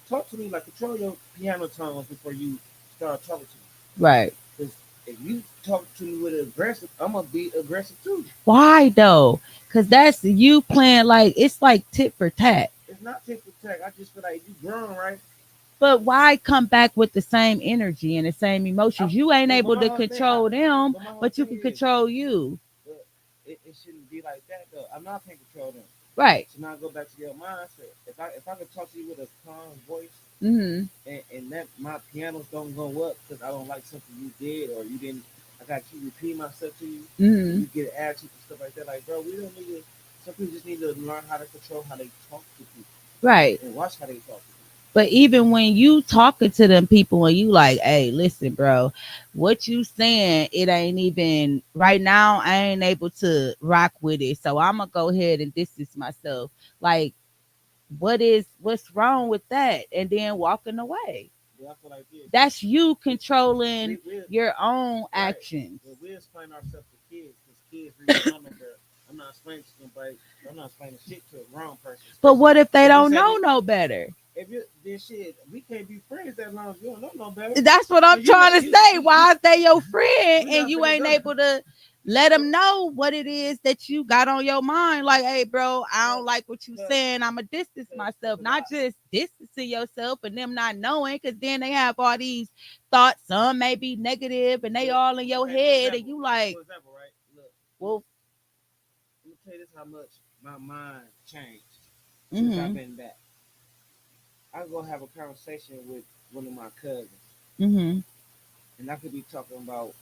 S2: Talk to me like control your piano tones before you start talking to me.
S1: Right.
S2: Because if you talk to me with aggressive, I'm gonna be aggressive too.
S1: Why though? Because that's you playing like it's like tit for tat.
S2: It's not tit for tat. I just feel like you grown, right?
S1: But why come back with the same energy and the same
S2: I,
S1: emotions? You ain't
S2: but
S1: able
S2: my
S1: to
S2: whole thing,
S1: control them,
S2: but my whole
S1: but you
S2: thing
S1: can
S2: is,
S1: control you.
S2: it shouldn't be like that though. I'm not taking control of them.
S1: Right.
S2: So now go back to your mindset. If I could talk to you with a calm voice
S1: Mm-hmm.
S2: and that my pianos don't go up because I don't like something you did or you didn't. I got to keep repeating myself to you, and
S1: Mm-hmm.
S2: you get attitude and stuff like that. Like, bro, we don't need to. Some people just need to learn how to control how they talk to people
S1: Right.
S2: and watch how they talk to people.
S1: But even when you talking to them people and you like, hey, listen, bro, what you saying, it ain't even right now, I ain't able to rock with it. So I'm gonna go ahead and distance myself. Like, what's wrong with that? And then walking away.
S2: But I feel like this.
S1: That's you
S2: We
S1: controlling
S2: we
S1: your own
S2: right.
S1: actions.
S2: But we explain ourselves to kids because kids read the room like I'm not explaining to somebody. I'm not explaining shit to a grown person,
S1: But
S2: especially
S1: what if they
S2: if you
S1: don't
S2: say
S1: know
S2: me.
S1: no better?
S2: If you this shit, we can't be friends that long as you don't know no better.
S1: That's what
S2: So
S1: I'm trying to say. Why is they your friend
S2: we
S1: and
S2: not
S1: you
S2: finna
S1: ain't
S2: go.
S1: able to let
S2: So
S1: them know what it is that you got on your mind? Like, hey, bro, I
S2: cause
S1: don't like what you
S2: cause
S1: saying. I'ma distance myself,
S2: cause
S1: not just distancing yourself and them not knowing, because then they have all these thoughts. Some may be negative, and they
S2: look,
S1: all in your
S2: okay,
S1: head, and you like,
S2: for example, right? Look,
S1: well,
S2: let me tell you this how much my mind changed since I've
S1: mm-hmm,
S2: been back. I go have a conversation with one of my cousins,
S1: mm-hmm,
S2: and I could be talking about,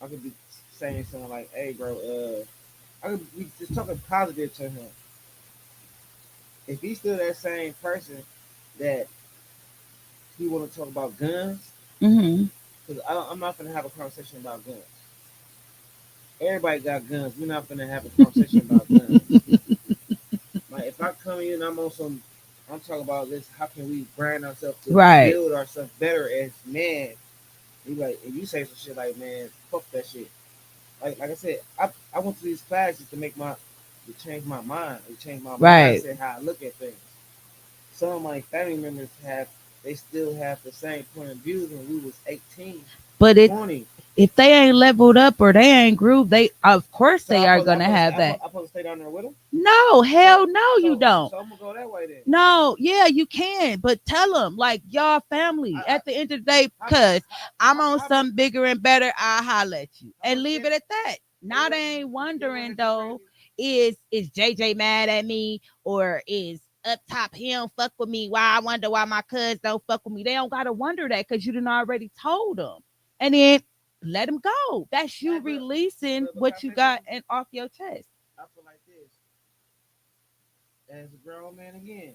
S2: I could be saying something like, "Hey, bro, I could be just talking positive to him." If he's still that same person that he want to talk about guns,
S1: mm-hmm.
S2: because I'm not gonna have a conversation about guns. Everybody got guns. We're not gonna have a conversation about guns. Like if I come in, I'm on some. I'm talking about this. How can we brand ourselves to
S1: Right.
S2: build ourselves better as men? You like, and you say some shit like, "Man, fuck that shit." Like I said, I went to these classes to change my mind, to change my
S1: Right.
S2: mindset, how I look at things. Some of my family members they still have the same point of view when we was 18,
S1: But it
S2: 20.
S1: if they ain't leveled up or they ain't grooved, they of course
S2: So
S1: they are gonna have that.
S2: I supposed to stay down there with them.
S1: No,
S2: So
S1: hell no, you don't.
S2: I'm gonna go that way then.
S1: No, yeah, you can, but tell them like y'all family
S2: I
S1: at the end of the day,
S2: how
S1: cause I'm on
S2: how many
S1: something bigger and better. I'll holler at you
S2: how
S1: and
S2: much
S1: leave
S2: can
S1: it at that.
S2: hey
S1: Now
S2: look,
S1: they ain't
S2: you ever
S1: wondering
S2: heard something
S1: though.
S2: crazy?
S1: is JJ mad at me, or is up top he don't fuck with me? Why I wonder why my cuz don't fuck with me? They don't gotta wonder that because you done already told them, and then let them go. That's you
S2: Hey,
S1: releasing
S2: but can
S1: what
S2: I
S1: you
S2: say
S1: got
S2: something?
S1: and off your chest.
S2: I feel like this as a grown man again.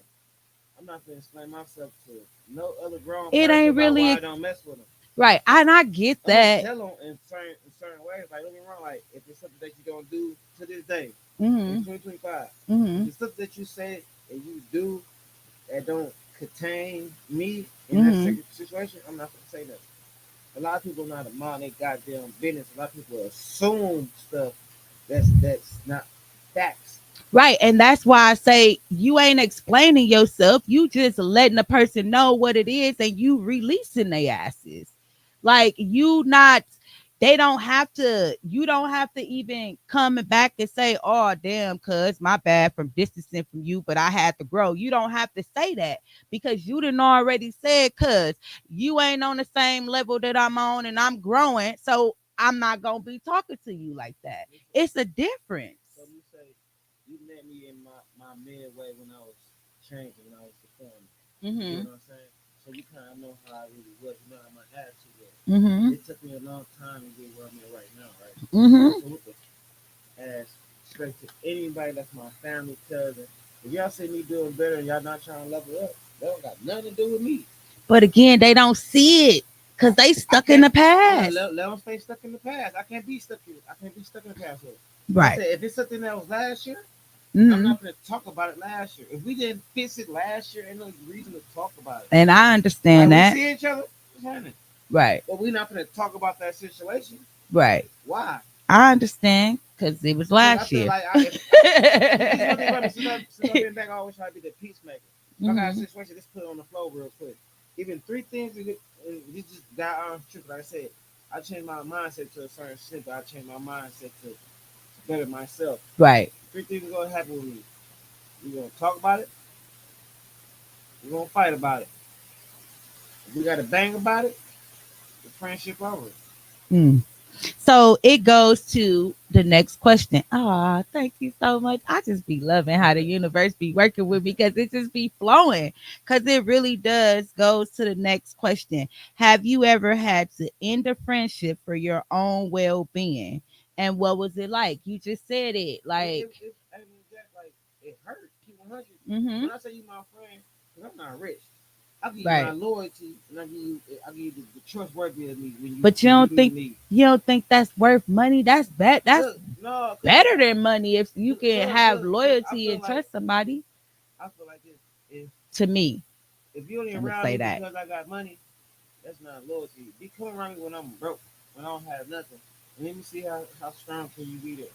S2: I'm not gonna explain myself to no other grown
S1: It
S2: person
S1: ain't
S2: about why
S1: really
S2: I don't mess with them.
S1: right, and I get
S2: I'm gonna
S1: that.
S2: tell them in certain ways. Like don't get me wrong. Like if it's something that you don't do to this day in
S1: Mm-hmm.
S2: 2025, if
S1: Mm-hmm.
S2: it's something that you say and you do that don't contain me in that
S1: Mm-hmm.
S2: situation, I'm not gonna say that. A lot of people not mind their goddamn business. A lot of people assume stuff that's not facts.
S1: Right. And that's why I say you ain't explaining yourself. You just letting the person know what it is and you releasing their asses. Like you not they don't have to you don't have to even come back and say, oh damn, cuz my bad from distancing from you, but I had to grow. You don't have to say that because you done already said, cuz you ain't on the same level that I'm on and I'm growing. So I'm not gonna be talking to you like that.
S2: Listen,
S1: It's a difference.
S2: so you say you met me in my midway when I was changing, when I was performing. You
S1: Mm-hmm.
S2: know what I'm saying? So you kind of know how I really was. You know how my attitude was.
S1: Mm-hmm.
S2: It took me a long time to get where I'm at right now, right?
S1: Mm-hmm.
S2: So with the ass straight to anybody that's my family, cousin. If y'all see me doing better and y'all not trying to level up, that don't got nothing to do with me.
S1: But again, they don't see it
S2: I,
S1: because they
S2: I
S1: stuck in
S2: can't
S1: the past.
S2: let them stay stuck in the past. I can't be stuck in the past. So, like I
S1: Right.
S2: said, if it's something that was last year, I'm
S1: Mm-hmm.
S2: not going to talk about it last year. If we didn't fix it last year, ain't no reason to talk about it.
S1: And I
S2: Like
S1: understand
S2: we
S1: that.
S2: see each other, it's happening.
S1: Right.
S2: But we're not going to talk about that situation.
S1: Right.
S2: Why?
S1: I understand because it was
S2: Because I
S1: last
S2: feel
S1: year.
S2: like this is one thing about me. Since I've been back, I always try to be the peacemaker. If I got a
S1: Mm-hmm.
S2: situation, just put it on the floor real quick. Even three things, you just got on truth. Like I said, I changed my mindset to a certain extent, but I changed my mindset to better myself.
S1: Right.
S2: Three things are gonna happen with me. We're gonna talk about it. We're gonna fight about it. If we gotta bang about it, the friendship over.
S1: Mm. So it goes to the next question. Ah, thank you so much. I just be loving how the universe be working with me because it just be flowing. Because it really does goes to the next question. Have you ever had to end a friendship for your own well being? And what was it like? You just said it. Like,
S2: I mean, that like it hurt. Keep 100.
S1: mm-hmm.
S2: When I say you my friend, because I'm not rich. I give you my
S1: Right.
S2: loyalty, and I give you the trustworthy of me
S1: But
S2: when you need me.
S1: you don't think that's worth money? That's
S2: Cause no,
S1: better than money if you can have
S2: cause
S1: loyalty and trust somebody.
S2: I feel like this.
S1: To me,
S2: If you only
S1: I'm gonna
S2: around
S1: say
S2: me
S1: that.
S2: because I got money, that's not loyalty. Be coming around me when I'm broke, when I don't have nothing. And let me see how strong can you be there.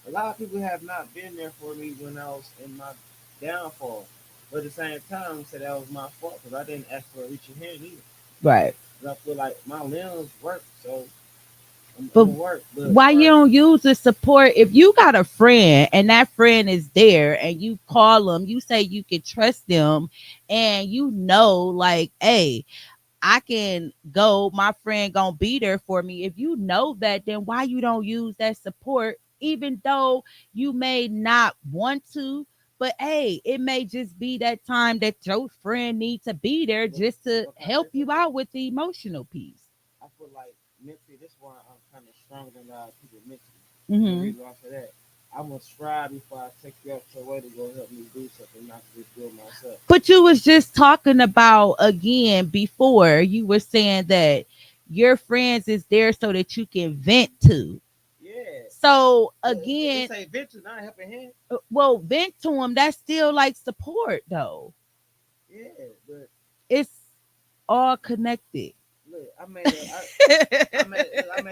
S2: A lot of people have not been there for me when I was in my downfall. But at the same time, I said that was my fault because I didn't ask for a reaching hand either.
S1: Right.
S2: 'Cause I feel like my limbs work, so I'm
S1: But
S2: gonna work. But as
S1: why
S2: far
S1: you
S2: as
S1: don't use the support? If you got a friend and that friend is there and you call them, you say you can trust them, and you know, like, hey, I can go. My friend gonna be there for me. If you know that, then why you don't use that support, even though you may not want to? But hey, it may just be that time that your friend needs to be there
S2: but,
S1: just to
S2: but can I
S1: help
S2: say
S1: you
S2: something?
S1: out with the emotional piece.
S2: I feel like mentally, this is why I'm kind of stronger than a lot of people mentally. And the
S1: Hmm.
S2: reason why I say that, I'm gonna strive before I take you out your way to go help me do something, not to just do it myself.
S1: But you was just talking about again before you were saying that your friends is there so that you can vent to.
S2: Yeah,
S1: So
S2: but
S1: again,
S2: it's a venture, not a helping hand.
S1: well, vent to them. That's still like support, though.
S2: Yeah, but
S1: It's all connected.
S2: look, I made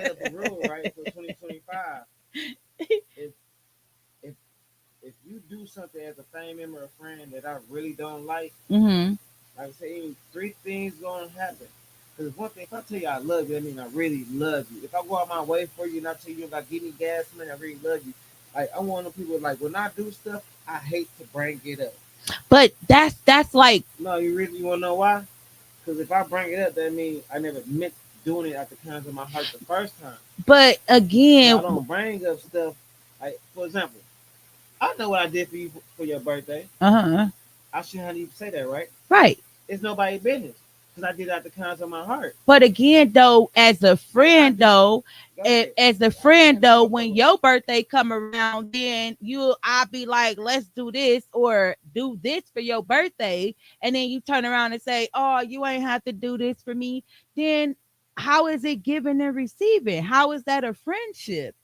S2: up a rule right for 2025. If if if you do something as a family member or friend that I really don't
S1: Hmm.
S2: like I say, three things gonna happen. Because one thing, if I tell you I love you, I mean I really love you. If I go out my way for you and I tell you about give me gas, man, I really love you. Like I want people like when I do stuff, I hate to bring it up.
S1: But that's like,
S2: No, you wanna know why? Because if I bring it up, that means I never meant doing it at the kinds of my heart the first time.
S1: but
S2: So I
S1: again,
S2: don't bring up stuff like, for example, I know what I did for you for your birthday.
S1: Uh-huh.
S2: I shouldn't even say that, right?
S1: Right.
S2: It's nobody's business because I did it out the kindness of my heart.
S1: But again, though, as a
S2: Like I
S1: friend,
S2: just
S1: though,
S2: go ahead.
S1: as a
S2: Yeah,
S1: friend,
S2: let me
S1: though,
S2: go
S1: when
S2: forward.
S1: your birthday come around, then I'll be like, let's do this or do this for your birthday, and then you turn around and say, oh, you ain't have to do this for me. Then how is it giving and receiving? How is that a friendship?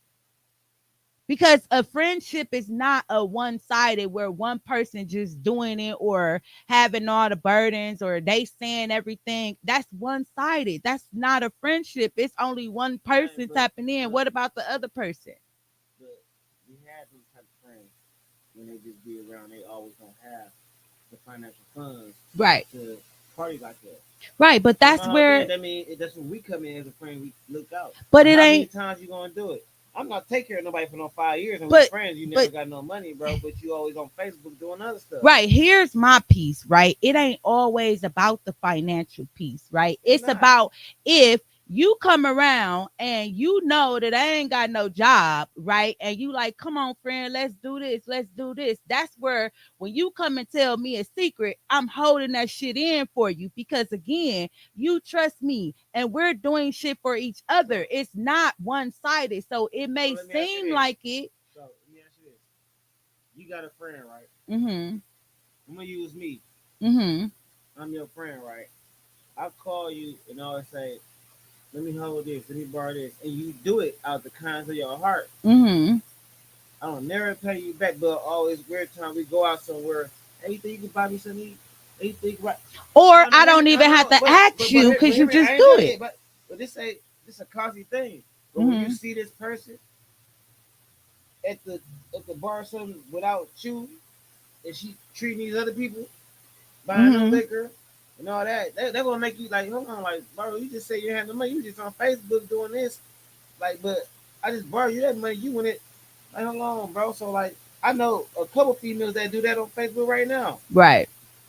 S1: Because a friendship is not a one-sided where one person just doing it or having all the burdens or they saying everything. That's one-sided. That's not a friendship. It's only one
S2: Right,
S1: person tapping in.
S2: but
S1: What about the other person?
S2: but we had those type of friends when they just be around. They always don't have the financial funds
S1: Right.
S2: to party like that.
S1: Right, but
S2: So
S1: that's
S2: my whole thing,
S1: where,
S2: that mean that's when we come in as a friend. We look out.
S1: but
S2: But
S1: it
S2: how many
S1: ain't,
S2: times you gonna do it? I'm not take care of nobody for no 5 years, and we
S1: but
S2: friends. You never
S1: but
S2: got no money, bro. But you always on Facebook doing other stuff.
S1: right, here's my piece, right? It ain't always about the financial piece, right?
S2: It's
S1: It's
S2: not.
S1: about if you come around and you know that I ain't got no job, right? And you like, come on, friend, let's do this, let's do this. That's where when you come and tell me a secret, I'm holding that shit in for you because again, you trust me and we're doing shit for each other.
S2: So
S1: It's not one-sided. So it
S2: so
S1: may
S2: let me ask you
S1: seem
S2: this.
S1: like it.
S2: So let me ask you this. You got a friend, right?
S1: Mhm.
S2: I'm gonna use me.
S1: Mhm.
S2: I'm your friend, right? I call you and I always say, let me hold this, let me borrow this, and you do it out the kindness of your heart.
S1: Mhm.
S2: I don't never pay you back, but always weird time we go out somewhere. Hey, you think you can buy me something to eat? Hey, you think right?
S1: Or
S2: No, no,
S1: I
S2: hear me.
S1: don't
S2: No,
S1: even
S2: no,
S1: have
S2: no.
S1: to ask you
S2: But
S1: because
S2: hear
S1: you
S2: me. I
S1: just
S2: ain't
S1: do
S2: done
S1: it.
S2: yet. But this a costly thing. But when you
S1: Hmm.
S2: see this person at the bar or something without you, and she treating these other people, buying them
S1: Hmm.
S2: liquor and all that, they're gonna make you like, hold on, like, bro, you just say you have the money, you just on Facebook doing this, like, but I just borrow you that money, you want it, like, hold on, bro. So like, I know a couple females that do that on Facebook right now.
S1: Right.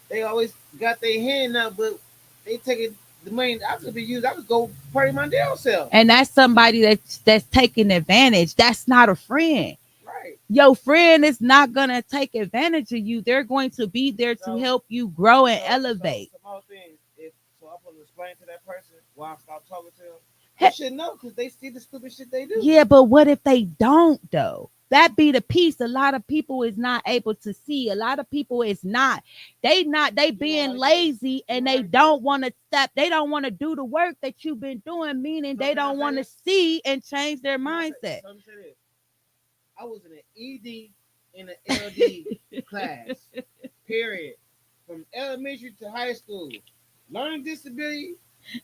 S2: They always got their hand up, but they taking the money I could be used. I could go party my damn self.
S1: And that's somebody that's taking advantage. That's not a friend.
S2: Right.
S1: Your friend is not gonna take advantage of you. They're going to be there to
S2: So
S1: help you grow and
S2: so
S1: elevate.
S2: some other things. If so, I'm gonna explain to that person why I stop talking to them. They
S1: He-
S2: should know because they see the stupid shit they do.
S1: Yeah, but what if they don't though? That be the piece a lot of people is not able to see. A lot of people is not. They
S2: You know
S1: being
S2: how they get.
S1: lazy
S2: You
S1: and
S2: know how
S1: they
S2: they get.
S1: don't want to step. They don't want to do the work that you've been doing, meaning
S2: So
S1: they
S2: can I
S1: don't
S2: say
S1: want to
S2: this?
S1: see and change their
S2: Can I say?
S1: mindset.
S2: So let me say this. I was in an ED in an LD class. Period. From elementary to high school. Learning disability,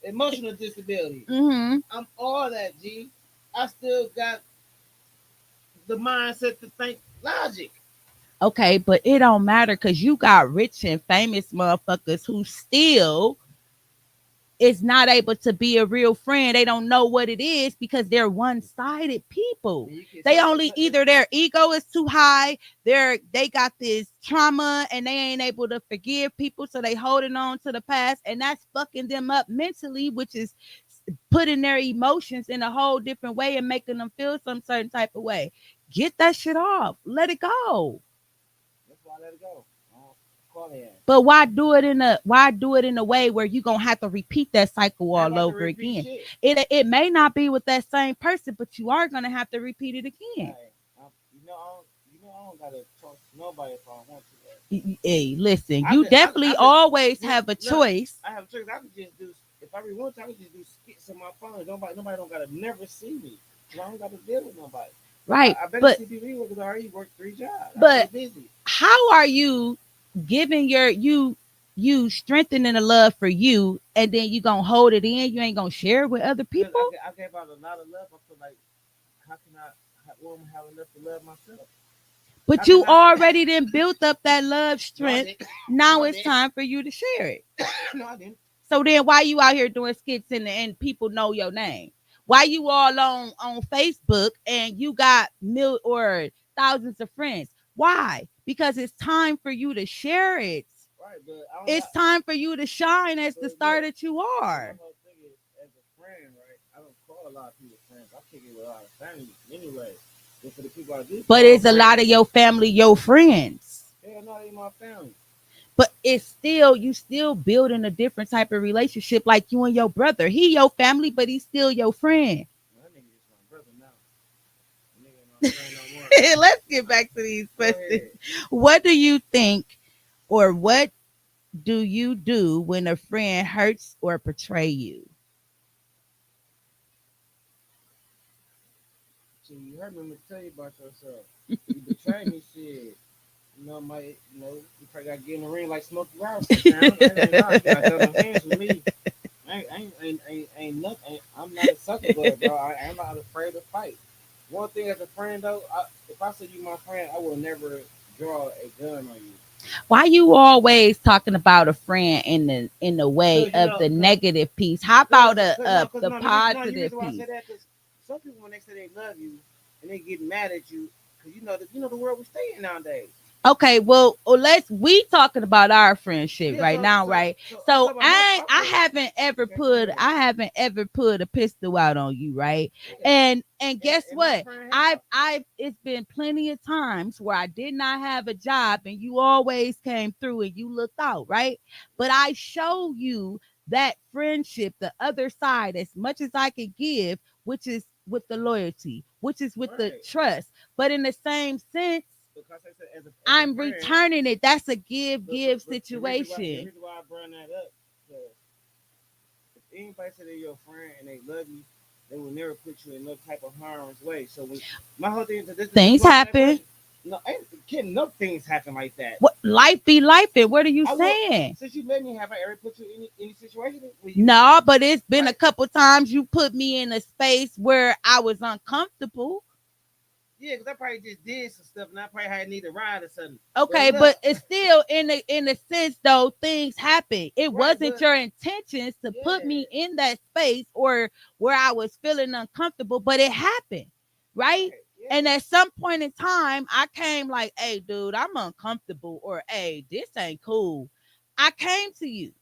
S2: emotional disability.
S1: Hmm.
S2: I'm all that, G. I still got the mindset to think logic.
S1: Okay, but it don't matter because you got rich and famous motherfuckers who still is not able to be a real friend. They don't know what it is because they're one-sided people.
S2: And you can
S1: They
S2: so,
S1: only either their ego is too high, they got this trauma and they ain't able to forgive people, so they holding on to the past, and that's fucking them up mentally, which is putting their emotions in a whole different way and making them feel some certain type of way. Get that shit off. Let it go.
S2: that's why I let it go. Call it.
S1: But why do it in a way where you gonna have to repeat that cycle
S2: I ain't
S1: all
S2: about to
S1: over
S2: repeat
S1: again?
S2: shit.
S1: It may not be with that same person, but you are gonna have to repeat it again.
S2: Hey, I don't gotta talk to nobody if I want to. Right?
S1: Hey, listen,
S2: I
S1: you
S2: could, I
S1: definitely
S2: could.
S1: always
S2: You
S1: have a
S2: look.
S1: choice,
S2: I have a choice. I could just do. If I really want to, I could just do skits on my phone. Nobody don't gotta never see me. Cause I don't gotta deal with nobody.
S1: right?
S2: I better
S1: But
S2: see people anyway because I already work 3 jobs. I stay
S1: but
S2: busy.
S1: how are you giving you strengthening the love for you, and then you gonna hold it in? You ain't gonna share it with other
S2: Because
S1: people?
S2: I gave out a lot of love. I feel like, how can I, well, I'm having enough to love myself? How
S1: But
S2: can
S1: you
S2: I say,
S1: already then built up that love
S2: no, I
S1: strength.
S2: didn't. No,
S1: Now
S2: I
S1: it's
S2: didn't.
S1: time for you to share it.
S2: No, I didn't.
S1: So then why you out here doing skits and people know your name? Why you all on Facebook and you got mil or thousands of friends? Why? Because it's time for you to share it.
S2: Right, but I don't
S1: It's
S2: got,
S1: time for you to shine as the
S2: but
S1: star
S2: look,
S1: that you
S2: so my
S1: are.
S2: whole thing is, as a friend, right, I don't call a lot of people friends. I kick it with a lot of family anyway. But for the people I do
S1: But
S2: call
S1: it's a
S2: friends,
S1: lot of your family, your friends.
S2: hell no, they my family.
S1: But it's still you still building a different type of relationship, like you and your brother. He your family, but he's still your friend.
S2: Well, that nigga just my brother now. That nigga ain't my friend no more.
S1: Let's get back to these
S2: Go
S1: questions.
S2: ahead.
S1: What do you think, or what do you do when a friend hurts or betray you?
S2: So you heard me, I'm gonna tell you about yourself. You betrayed me, shit. You probably got to get in the ring like Smokey Robinson. Now, I ain't lying. You got to throw them hands with me. Ain't nothing. I'm not a sucker, but bro, I'm not afraid to fight. One thing as a friend though, if I said you my friend, I will never draw a gun on you.
S1: Why you always talking about a friend in the way
S2: Cause you
S1: of
S2: know,
S1: the
S2: cause,
S1: negative piece? How
S2: cause,
S1: about a,
S2: cause no,
S1: a
S2: cause
S1: the
S2: no. The reason, no, the
S1: positive
S2: reason why I say
S1: piece?
S2: that, cause some people when they say they love you and they get mad at you, cause you know the world we stay in nowadays.
S1: Okay, well, let's we talking about our friendship
S2: Yeah,
S1: right
S2: so
S1: now,
S2: so
S1: right?
S2: so I'm
S1: So
S2: talking about my
S1: I
S2: friend.
S1: haven't ever
S2: Okay, go
S1: put
S2: ahead.
S1: I haven't ever put a pistol out on you, right?
S2: Yeah,
S1: And guess
S2: and my
S1: what?
S2: friend
S1: I've
S2: have.
S1: I've it's been plenty of times where I did not have a job and you always came through and you looked out, right? But I show you that friendship, the other side, as much as I can give, which is with the loyalty, which is with the
S2: Right.
S1: trust. But in the same sense,
S2: Because I said as a
S1: I'm
S2: friend,
S1: returning it. That's a give give
S2: but the
S1: situation.
S2: reason why I bring that up, because if anybody say they're your friend and they love you, they will never put you in no type of harm's way. So when my whole thing is that this
S1: Things
S2: to answer that
S1: happen.
S2: question. No, ain't kidding. No things happen like that.
S1: What life be life? And what are you
S2: I will
S1: saying?
S2: since you let me have I ever put you in any situation where you
S1: No, but it's been a
S2: right.
S1: couple times you put me in a space where I was uncomfortable.
S2: Yeah, because I probably just did some stuff and I probably had need to ride or something. But
S1: Okay,
S2: look,
S1: but it's still in the sense though things happen. It
S2: right,
S1: wasn't
S2: but
S1: your intentions to put
S2: yeah,
S1: me in that space or where I was feeling uncomfortable, but it happened, right?
S2: right,
S1: And
S2: yeah.
S1: at some point in time, I came like, "Hey, dude, I'm uncomfortable," or "Hey, this ain't cool." I came to you,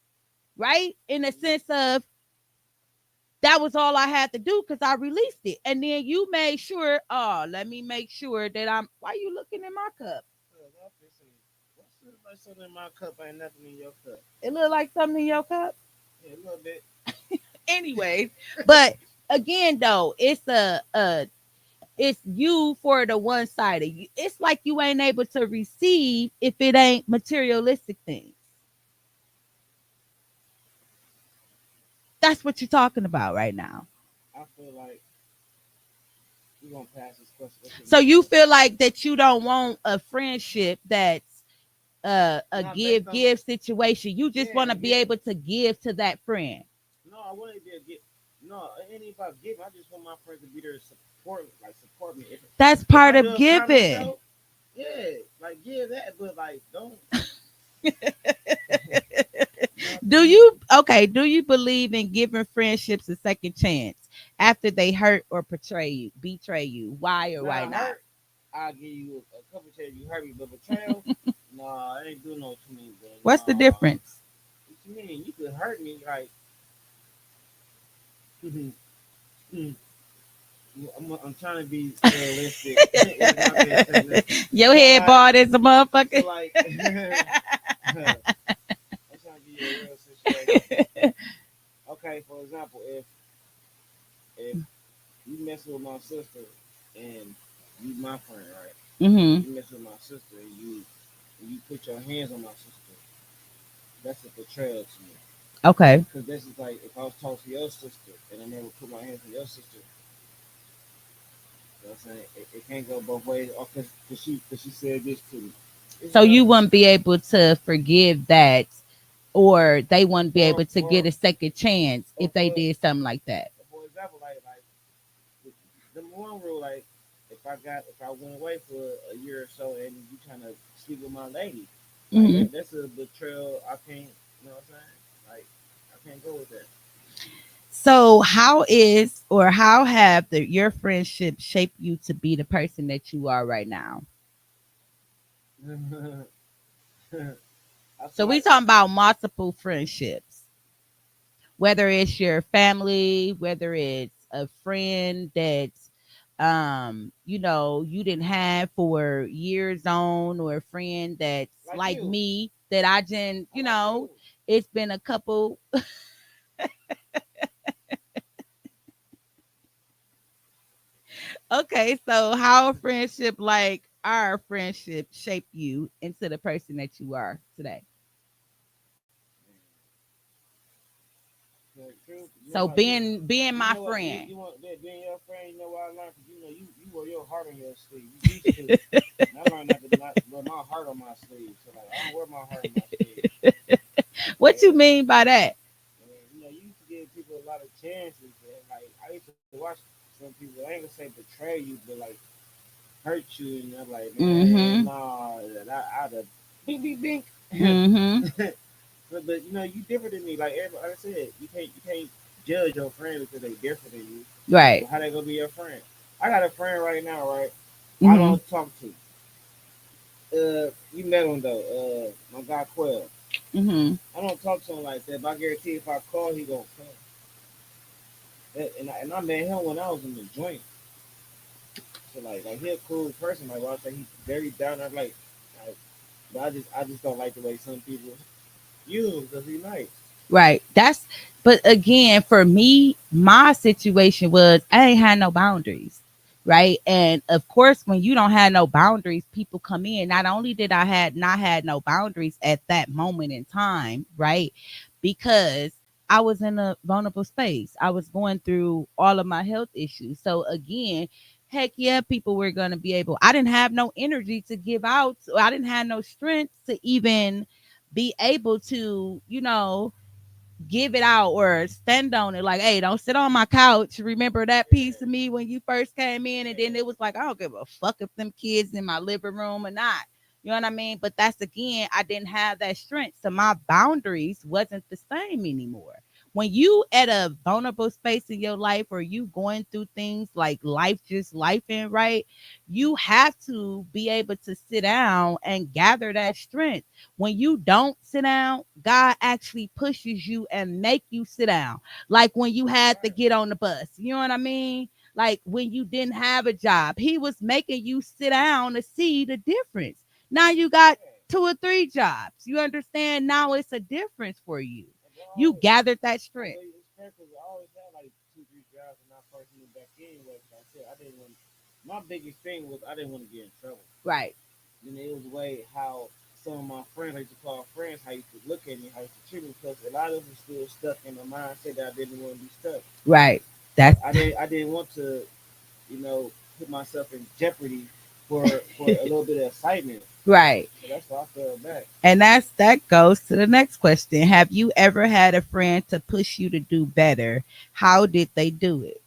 S1: right? In the sense of that was all I had to do because I released it, and then you made sure. Oh, let me make sure that I'm. Why you looking in my cup?
S2: What's something in my cup ain't nothing in your cup?
S1: It look like something in your cup.
S2: Yeah, a little bit.
S1: Anyways, but again though, it's you for the one sided. It's like you ain't able to receive if it ain't materialistic things. That's what you're talking about right now.
S2: I feel like we're gonna pass this question. What's your
S1: So
S2: next
S1: you
S2: question?
S1: feel like that you don't want a friendship that's a
S2: Not based
S1: give
S2: on my
S1: give situation. You just want
S2: yeah,
S1: to be
S2: yeah.
S1: able to give to that friend.
S2: No, I want to be a get. No, it ain't about giving. I just want my friends to be there to support me.
S1: That's
S2: If
S1: part
S2: I
S1: of
S2: do a comedy
S1: giving.
S2: show, yeah, like give that, but like don't. You know what I'm
S1: Do
S2: saying?
S1: you do you believe in giving friendships a second chance after they hurt or betray you? Why or why
S2: Now
S1: not?
S2: hurt, I'll give you a couple times you hurt me, but betrayal, no, I ain't doing no to me, but
S1: What's the
S2: no.
S1: difference?
S2: What you mean? You could hurt me, like I'm trying to be realistic. It's not being saying
S1: Your
S2: so
S1: head
S2: like
S1: bald as a
S2: so
S1: motherfucker.
S2: like I'm trying to give you a real situation. Okay, for example, if you mess with my sister and you my friend, right?
S1: Hmm.
S2: You mess with my sister and you put your hands on my sister, that's a betrayal to me.
S1: Okay.
S2: Because this is like if I was talking to your sister and I never put my hands on your sister, you know what I'm saying it can't go both ways. Or cause she said this to me. It's
S1: So
S2: not
S1: you wouldn't be able to forgive that, or they wouldn't be
S2: or
S1: able to get a second chance
S2: or
S1: if they did something like that.
S2: for example, like the one rule, like if I went away for a year or so and you trying to sleep with my lady, like
S1: Hmm.
S2: that's a betrayal. I can't, you know what I'm saying? Like I can't go with
S1: So how have your friendship shaped you to be the person that you are right now?
S2: that. I
S1: So
S2: feel
S1: we
S2: like
S1: talking about multiple friendships, whether it's your family, whether it's a friend that's you didn't have for years on, or a friend that's
S2: Like
S1: like
S2: you.
S1: me that I didn't,
S2: How about you?
S1: it's been a couple. Okay, so how a friendship like our friendship shaped you into the person that you are today?
S2: The truth,
S1: So being
S2: you
S1: my
S2: know what,
S1: friend.
S2: you want that being your friend. You know what I learned? 'Cause you know you wear your heart on your sleeve. You used to, and I learned not to not wear my heart on my sleeve. So like I don't wear my heart on my sleeve.
S1: What you
S2: And,
S1: mean by that?
S2: you used to give people a lot of chances. And like I used to watch some people. I ain't gonna say betray you, but like hurt you, and I'm like, man,
S1: Mm-hmm.
S2: nah, I'd have bink, bink, bink.
S1: Mm-hmm.
S2: But you different than me. Like everybody, like I said, you can't judge your friend because they different than you.
S1: Right.
S2: So how they gonna be your friend? I got a friend right now, right? I
S1: Mm-hmm.
S2: don't talk to. You met him though. My guy Quell.
S1: Mm-hmm.
S2: I don't talk to him like that. But I guarantee if I call, he gonna come. And I met him when I was in the joint. So like he a cool person. Like I say, he's very down. Like, but I just don't like the way some people use him because he nice.
S1: Right. But again, for me, my situation was I ain't had no boundaries. Right. And of course, when you don't have no boundaries, people come in. Not only did I had not had no boundaries at that moment in time, right? Because I was in a vulnerable space. I was going through all of my health issues. So again, heck yeah, people were gonna be able, I didn't have no energy to give out. So I didn't have no strength to even be able to, give it out or stand on it. Like, hey, don't sit on my couch. Remember that piece of
S2: Yeah,
S1: me when you first came in? And then
S2: yeah,
S1: it was like, I don't give a fuck if them kids in my living room or not. You know what I mean? But that's again, I didn't have that strength. So my boundaries wasn't the same anymore. When you at a vulnerable space in your life or you going through things like life just life in right, you have to be able to sit down and gather that strength. When you don't sit down, God actually pushes you and make you sit down. Like when you had to
S2: right,
S1: get on the bus. You know what I mean? Like when you didn't have a job, he was making you sit down to see the difference. Now you got
S2: yeah.
S1: two or three jobs. You understand? Now it's a difference for you.
S2: But
S1: You gathered that
S2: I
S1: strength.
S2: believe it's fair because I always had like two, three jobs when I first moved back in. Like I said, I didn't want. My biggest thing was I didn't want to get in trouble.
S1: Right.
S2: And it was the way how some of my friends, I used to call friends, how you could look at me, how you could treat me, because a lot of them still stuck in my mindset that I didn't want to be stuck.
S1: Right.
S2: So
S1: That's
S2: I didn't want to, put myself in jeopardy for a little bit of excitement.
S1: right.
S2: So that's why I fell back.
S1: And that goes to the next question. Have you ever had a friend to push you to do better? How did they do it?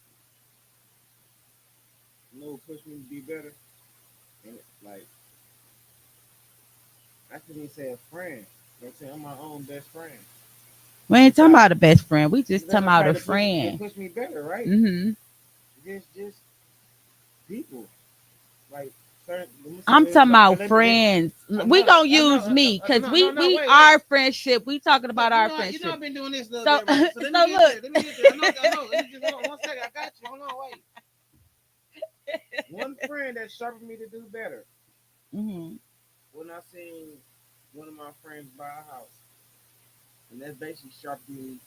S2: Push me to be better. And like I couldn't even say a friend. I'm saying I'm my own best friend.
S1: We ain't talking
S2: Besides,
S1: about a best friend. We just
S2: there's
S1: talking
S2: no
S1: about
S2: trying
S1: a
S2: to
S1: friend.
S2: push me better, right?
S1: Hmm.
S2: Just people. Like certain. Let me say
S1: I'm
S2: this.
S1: talking
S2: Like
S1: about friends. We gonna
S2: I know.
S1: use me because
S2: No, no, no.
S1: we
S2: Wait.
S1: our friendship. We talking
S2: So
S1: about our friendship.
S2: I've been doing this a little
S1: So
S2: bit, right? So let me
S1: so
S2: get
S1: look.
S2: this. Let me get this. I know. Let me just hold on 1 second. I got you. Hold on, wait. One friend that sharpened me to do better
S1: Hmm.
S2: when I seen one of my friends buy a house, and that's basically sharpened me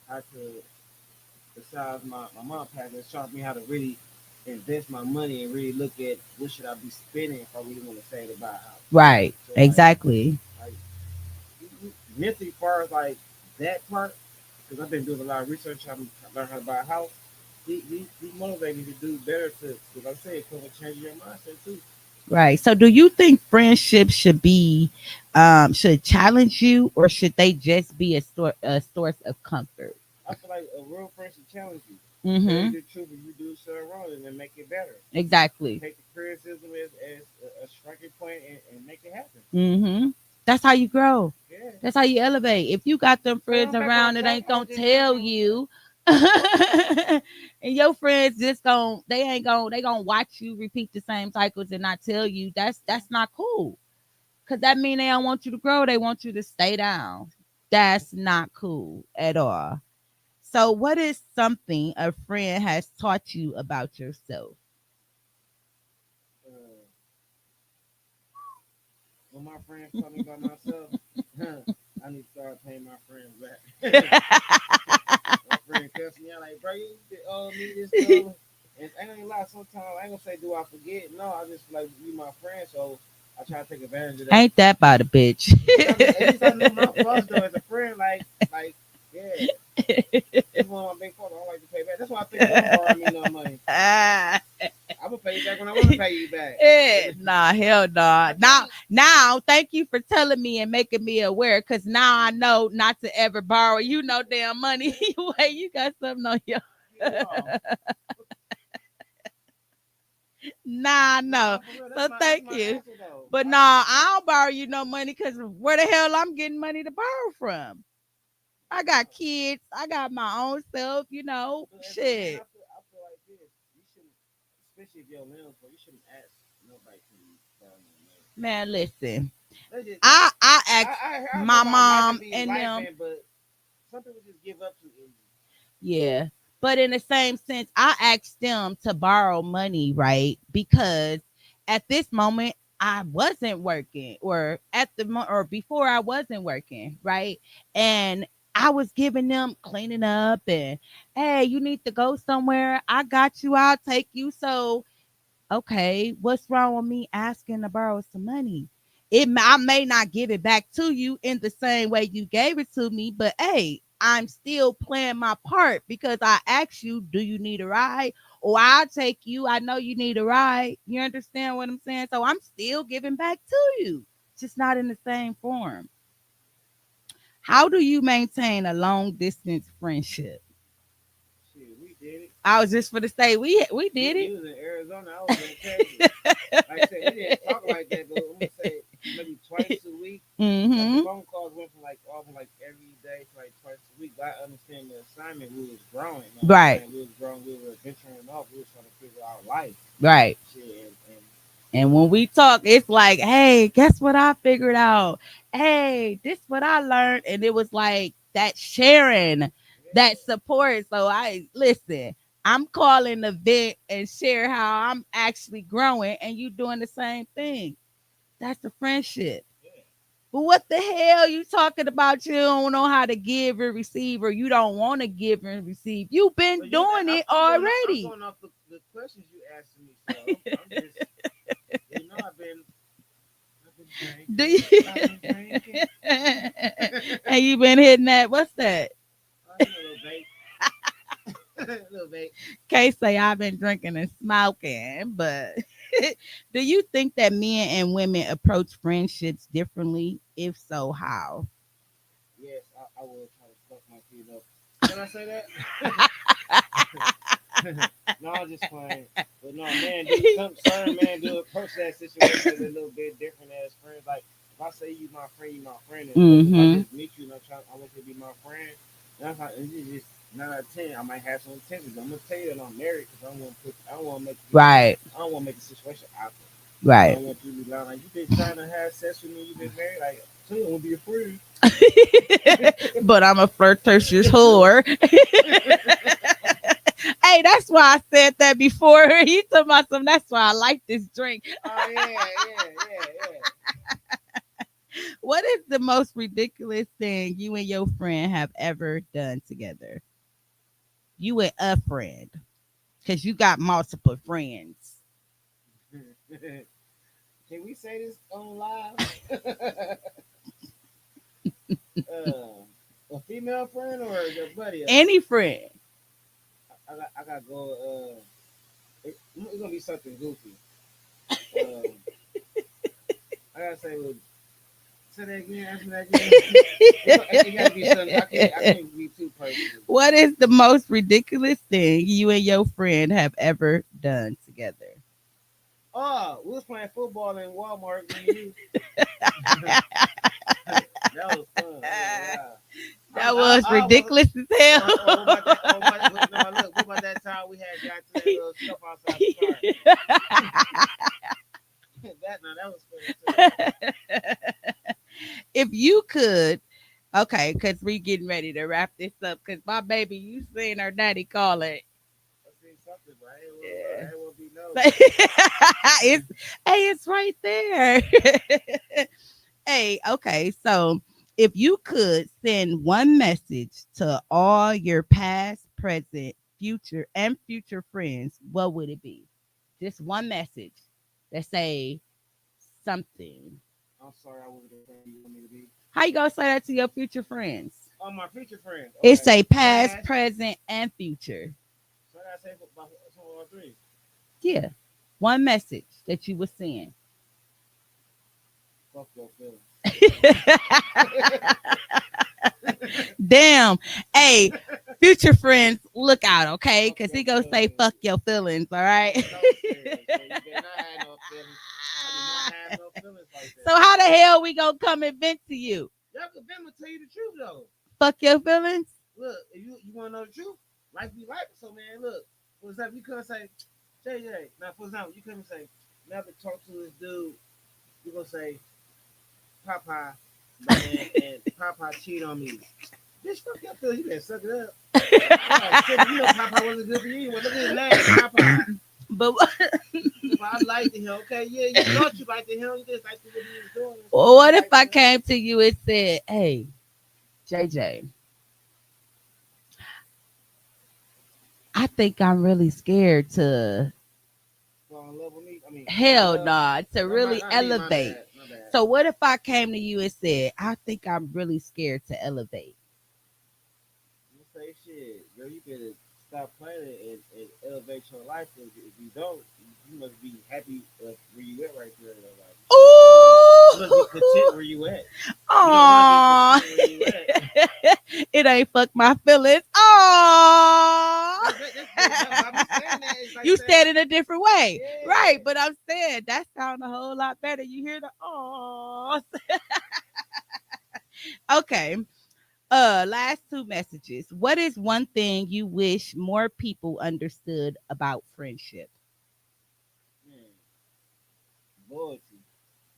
S2: how to. Besides my mom passed, that sharpened me how to really invest my money and really look at what should I be spending if I really want to save to buy a house.
S1: Right.
S2: So
S1: Exactly.
S2: like mentally, as far as like that part, because I've been doing a lot of research, trying to learn how to buy a house. He motivated me to do better to, because like I say, it comes with changing your mindset too.
S1: Right. So do you think friendships should be should challenge you, or should they just be a source of comfort?
S2: I feel like a real friend should challenge you, tell you
S1: Mm-hmm.
S2: the truth if you do something wrong, and then make it better.
S1: Exactly.
S2: Take the criticism as a striking point and make it happen.
S1: Mm-hmm. That's how you grow.
S2: Yeah.
S1: That's how you elevate. If you got them
S2: But
S1: friends
S2: I'm back on
S1: around that
S2: top.
S1: ain't
S2: I was
S1: gonna
S2: just messing
S1: tell
S2: with you.
S1: you, and your friends just gon' they ain't gonna they gonna watch you repeat the same cycles and not tell you, that's not cool. Cause that mean they don't want you to grow. They want you to stay down. That's not cool at all. So, what is something a friend has taught you about yourself?
S2: when my friends tell me about myself, I need to start paying my friends back. My friend cussed me out like, bro, you owe me this stuff. And I ain't gonna lie, sometimes I ain't gonna say, do I forget? No, I just like you my friend, so I try to take advantage of that.
S1: Ain't that about a bitch?
S2: At least I know my faults though as a friend. Like, yeah, it's one of my big faults. I don't like to pay back. That's why I think don't borrow me no money.
S1: Ah,
S2: I'm gonna pay you back when I want to pay you back.
S1: nah, hell nah.
S2: I
S1: Now,
S2: can't.
S1: now, thank you for telling me and making me aware, cause now I know not to ever borrow you no damn money. Wait, you got something on your.
S2: You know.
S1: Nah, no.
S2: Nah, for real.
S1: So
S2: That's
S1: thank
S2: my
S1: you.
S2: answer though.
S1: But nah, I don't borrow you no money because where the hell I'm getting money to borrow from? I got kids. I got my own self,
S2: But as a man,
S1: shit.
S2: I feel like this. You shouldn't, especially if you're little, but you shouldn't ask nobody to borrow no money.
S1: Man, listen.
S2: They just,
S1: I asked
S2: I know
S1: my
S2: about life and
S1: mom
S2: be
S1: and
S2: life,
S1: them.
S2: and but some people just give up too easy.
S1: Yeah. But in the same sense, I asked them to borrow money, right? Because at this moment, I wasn't working, or or before I wasn't working, right? And I was giving them cleaning up and, hey, you need to go somewhere. I got you. I'll take you. So okay, what's wrong with me asking to borrow some money? I may not give it back to you in the same way you gave it to me, but hey, I'm still playing my part because I asked you, do you need a ride? Or I'll take you. I know you need a ride. You understand what I'm saying? So I'm still giving back to you, just not in the same form. How do you maintain a long distance friendship?
S2: Shit, we did it.
S1: I was just for to say we
S2: You,
S1: did it.
S2: you was in Arizona, I was in Texas. Like I said, we didn't talk like that, but I'm gonna say maybe twice a week. Like the
S1: Mm-hmm.
S2: phone calls went from like almost like every day to like twice a week. But I understand the assignment. We was growing. You know what I'm
S1: Right.
S2: saying? We was growing. We were venturing off. We was trying to figure out life.
S1: Right.
S2: Shit, and
S1: And when we talk, it's like, hey, guess what I figured out? Hey, this what I learned. And it was like that sharing, that
S2: yeah,
S1: support. So I listen, I'm calling the vent and share how I'm actually growing and you doing the same thing. That's a friendship.
S2: yeah.
S1: But what the hell you talking about? You don't know how to give and receive, or you don't want to give and receive. You've been
S2: But you,
S1: doing
S2: I'm,
S1: it
S2: I'm going. I'm
S1: already.
S2: going off the questions you asking me. So I'm just, you know, I've been
S1: Do
S2: drinking.
S1: you?
S2: I've been drinking.
S1: And you been hitting that? What's that?
S2: Oh, you know, little bait, little bait.
S1: Can't say I've been drinking and smoking, but do you think that men and women approach friendships differently? If so, how?
S2: Yes, I will try to fuck my kid up. Can I say that? No, I'm just playing. But no, man, do some certain man do approach that situation a little bit different as friends. Like if I say you my friend, you my friend. But if I
S1: Mm-hmm.
S2: just meet you and I want you to be my friend, that's how it's just 9 out of 10. I might have some intentions. I'm gonna tell you that I'm married because I don't want to make you.
S1: Right.
S2: I don't want to make the situation awkward. I
S1: Right.
S2: don't want you to be lying like you been trying to have sex with me. You been married. Like, so you want to be a friend.
S1: But I'm a flirtatious whore. Hey, that's why I said that before. You talking about some. That's why I like this drink.
S2: Oh yeah.
S1: What is the most ridiculous thing you and your friend have ever done together? You and a friend, because you got multiple friends.
S2: Can we say this on live? A female friend or your buddy?
S1: Any friend.
S2: I got to go. It's gonna be something goofy. Um, I gotta say, say that again. Ask me that again. It gotta be something. I can't be too personal.
S1: What is the most ridiculous thing you and your friend have ever done together?
S2: Oh, we was playing football in Walmart. Me and you. That was fun. I ain't gonna lie.
S1: That was
S2: I was.
S1: ridiculous as hell.
S2: What about that? No, look. What about that time we had got to that little stuff outside the car? That was funny too.
S1: If you could, okay, because we getting ready to wrap this up. Because my baby, you seen her daddy call it.
S2: I seen something, but I ain't want to look.
S1: Yeah.
S2: I ain't want to be nosy.
S1: it's hey, it's right there. Hey, okay. So if you could send one message to all your past, present, future friends, what would it be? Just one message that say something.
S2: I'm sorry, I wasn't the friend you want me to be.
S1: How you gonna say that to your future friends?
S2: Oh, my future friends.
S1: It's
S2: Okay.
S1: a past,
S2: Past.
S1: present, and future.
S2: So I gotta say about some of our three.
S1: Yeah. One message that you would send.
S2: Fuck your feelings.
S1: Damn. Hey, future friends, look out, okay?
S2: Fuck
S1: Because
S2: your
S1: he gonna say
S2: feelings.
S1: fuck your feelings, all right?
S2: For no feelings. So you better not have no feelings. I do not have no feelings like
S1: So
S2: that.
S1: how the hell we gonna come and vent to you?
S2: Y'all could them to tell you the truth though.
S1: Fuck your feelings?
S2: Look, if you wanna know the truth, life be life. So man, look, for example, you couldn't say, JJ. Now for example, you couldn't say, never talk to this dude. You gonna say, Papa, and Papa cheat on me. Bitch, fuck your feelings. You better suck it up. You know Papa wasn't good for you. Well, look at his name, Papa.
S1: But
S2: But I liked him. Okay, yeah, you thought you liked him. You just liked what he was doing and stuff. But you
S1: what if
S2: liked
S1: I
S2: him.
S1: came to you and said, "Hey, JJ, I think I'm really scared to
S2: Fall in love with me. I mean, fall in
S1: hell
S2: love.
S1: nah to really
S2: Not me. My
S1: elevate."
S2: bad. My bad.
S1: So what if I came to you and said, "I think I'm really scared to elevate"?
S2: You say shit, girl. You better stop playing and elevate your life. If you don't, you must be happy where you at right there in your life. You must be content
S1: Ooh,
S2: where you at. You don't want to be
S1: aww.
S2: content where you at.
S1: It ain't fuck my feelings. Aww.
S2: That's why I be saying that. It's like
S1: You
S2: saying,
S1: said it a different way, right?
S2: yeah.
S1: But I'm saying that sounds a whole lot better. You hear the aww. Okay. Last two messages. What is one thing you wish more people understood about friendship?
S2: Man, loyalty.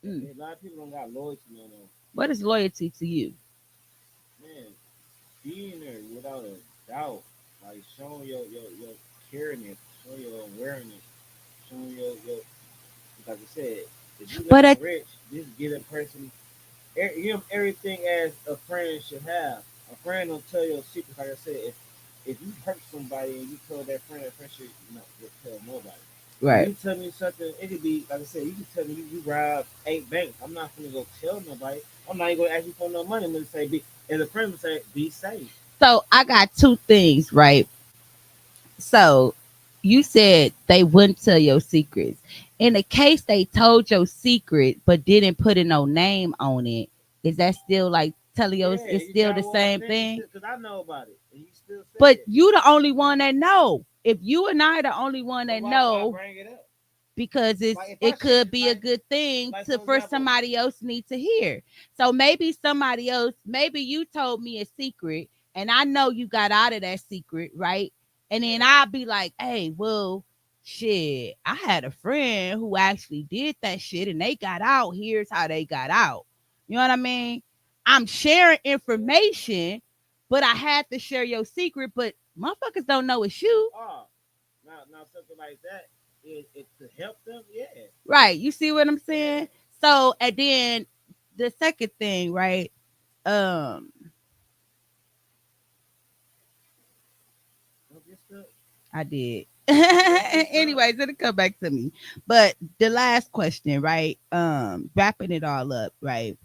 S1: Mm.
S2: A lot of people don't got loyalty no more.
S1: What is loyalty to you?
S2: Man, being there without a doubt, like showing your careness, showing your awareness, showing your like I said, if you
S1: But
S2: living rich, just get a person give them everything as a friend should have. A friend don't tell your secrets. Like I said, if you hurt somebody and you tell that friend should not just tell nobody. If
S1: right.
S2: you tell me something, it could be like I said. You can tell me you robbed 8 banks. I'm not gonna go tell nobody. I'm not even gonna ask you for no money. I'm gonna say be. And a friend would say, be safe.
S1: So I got two things, right? So you said they wouldn't tell your secrets. In the case they told your secret but didn't put a no name on it, is that still like telling your
S2: Yeah,
S1: it's
S2: you
S1: still the
S2: got what?
S1: same
S2: Then you
S1: thing?
S2: still, cause I know about it, and you still say
S1: But
S2: it.
S1: you the only one that know. If you and I the only one
S2: But
S1: that
S2: why
S1: know,
S2: bring it up?
S1: because
S2: Like if I
S1: it
S2: should
S1: could be a good thing
S2: like
S1: to
S2: for
S1: for
S2: example,
S1: somebody else need to hear. So maybe somebody else, maybe you told me a secret and I know you got out of that secret, right? And then
S2: yeah,
S1: I'll be like, hey, well, shit, I had a friend who actually did that shit and they got out. Here's how they got out. You know what I mean? I'm sharing
S2: yeah.
S1: information, but I had to share your secret, but motherfuckers don't know it's you.
S2: Oh, now something like that, it to help them, yeah.
S1: Right. You see what I'm
S2: Yeah.
S1: saying? So and then the second thing, right? Um,
S2: Don't get stuck.
S1: I did.
S2: Don't get stuck.
S1: Anyways, it'll come back to me. But the last question, right? Wrapping it all up, right?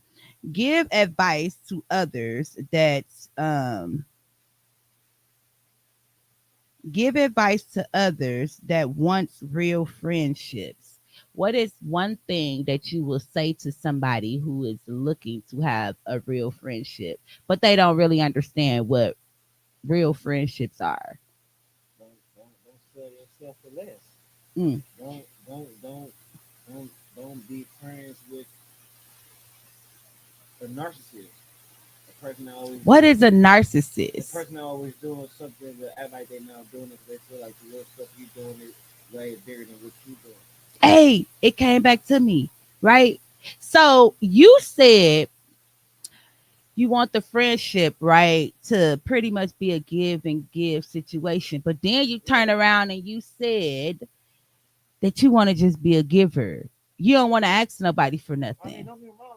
S1: Give advice to others that um give advice to others that wants real friendships. What is one thing that you will say to somebody who is looking to have a real friendship, but they don't really understand what real friendships are?
S2: Don't sell yourself for less.
S1: Mm.
S2: Don't be friends with a narcissist. A person that always
S1: What
S2: doing
S1: is a
S2: the
S1: narcissist?
S2: person that always doing something to act like they not doing it. They feel like the little stuff you doing is way bigger than what you doing.
S1: Hey, it came back to me, right? So you said you want the friendship, right, to pretty much be a give and give situation. But then you turn
S2: Yeah.
S1: around and you said that you want to just be a giver. You don't want to ask nobody for
S2: I mean,
S1: nothing.
S2: don't get me wrong.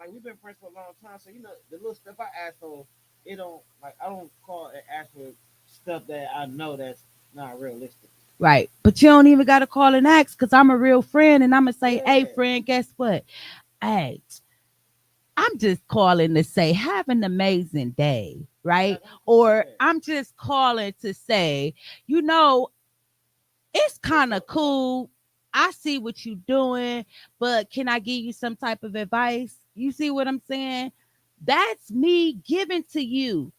S2: like we've been friends for a long time. So the little stuff I ask for, it don't like I don't call and ask for stuff that I know that's not realistic.
S1: Right. But you don't even got to call and ask because I'm a real friend and I'm going to say, hey,
S2: Yeah,
S1: friend, guess what? Hey, I'm just calling to say, have an amazing day. Right.
S2: like I'm cool with
S1: Or
S2: that.
S1: I'm just calling to say, you know, it's
S2: What's
S1: kind of
S2: up? What's up?
S1: cool. I see what you're doing, but can I give you some type of advice? You see what I'm saying? That's me giving to you.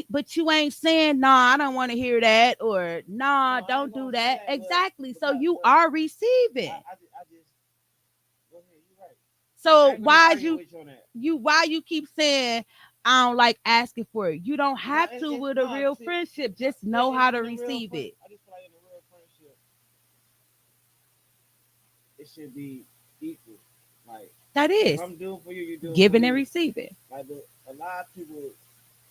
S1: But you ain't saying, nah, I don't want to hear that, or nah,
S2: No, I
S1: don't
S2: ain't
S1: do
S2: gonna say
S1: that.
S2: that,
S1: Exactly.
S2: but
S1: So
S2: not,
S1: you
S2: but
S1: are receiving.
S2: I just go ahead. You're right. I
S1: So
S2: ain't gonna be
S1: why
S2: arguing
S1: you
S2: with you on that.
S1: why you keep saying I don't like asking for it? You don't
S2: No,
S1: have to
S2: it's
S1: with a
S2: no.
S1: real
S2: See,
S1: friendship.
S2: no,
S1: Just
S2: yeah,
S1: know how to
S2: in a real
S1: receive
S2: friend,
S1: it.
S2: I just feel like in a real friendship, it should be equal. Like
S1: That
S2: if
S1: is
S2: I'm doing for you, you're doing for
S1: giving and
S2: me.
S1: receiving.
S2: Like a lot of people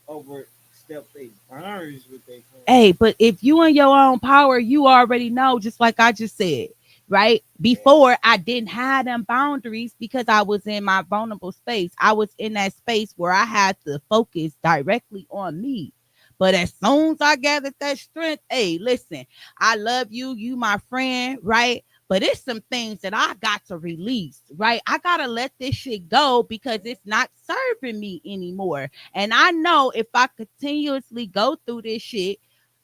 S2: overstep their boundaries with their friends.
S1: Hey, but if you in your own power, you already know, just like I just said, right?
S2: Yeah,
S1: Before I didn't have them boundaries because I was in my vulnerable space. I was in that space where I had to focus directly on me. But as soon as I gathered that strength, hey, listen, I love you, you my friend, right? But it's some things that I got to release, right? I gotta let this shit go because
S2: yeah,
S1: it's not serving me anymore. And I know if I continuously go through this shit,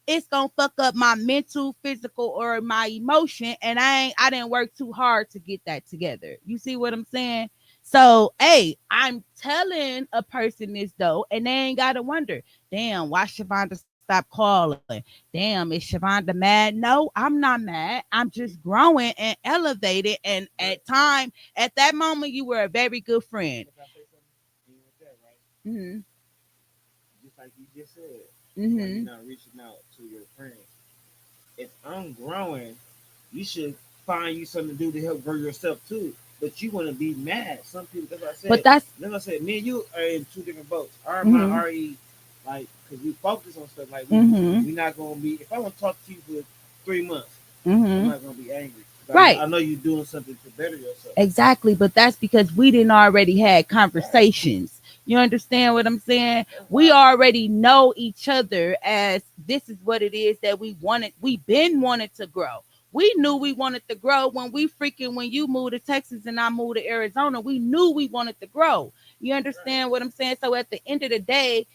S1: it's gonna fuck up my mental, physical, or my emotion. And I didn't work too hard to get that together. You see what I'm saying? So, hey, I'm telling a person this though, and they ain't gotta wonder, damn, why Shavonda stop calling? Damn, is Shavonda mad? No, I'm not mad. I'm just
S2: see,
S1: growing and elevated. And
S2: but
S1: at that moment, you were a very good friend.
S2: can I say something? Even with that, right?
S1: Mm-hmm.
S2: Just like you just said, why you
S1: Mm-hmm.
S2: not reaching out to your friends? If I'm growing, you should find you something to do to help grow yourself too. But you want to be mad. Some people, that's what I
S1: But
S2: said.
S1: that's
S2: That's what I said. Me and you are in two different boats. Our mind
S1: mm-hmm.
S2: already, like, because we focus on stuff. Like,
S1: Mm-hmm.
S2: we not going to be, if I want to talk to you for 3 months, I'm
S1: Mm-hmm.
S2: not going to be angry.
S1: Right.
S2: I know you're doing something to better yourself.
S1: Exactly, but that's because we didn't already had
S2: Right.
S1: conversations. You understand what I'm saying?
S2: That's
S1: We
S2: why,
S1: already know each other as this is what it is that we wanted. We been wanted to grow. We knew we wanted to grow when you moved to Texas and I moved to Arizona. We knew we wanted to grow. You
S2: right.
S1: understand what I'm saying? So at the end of the day,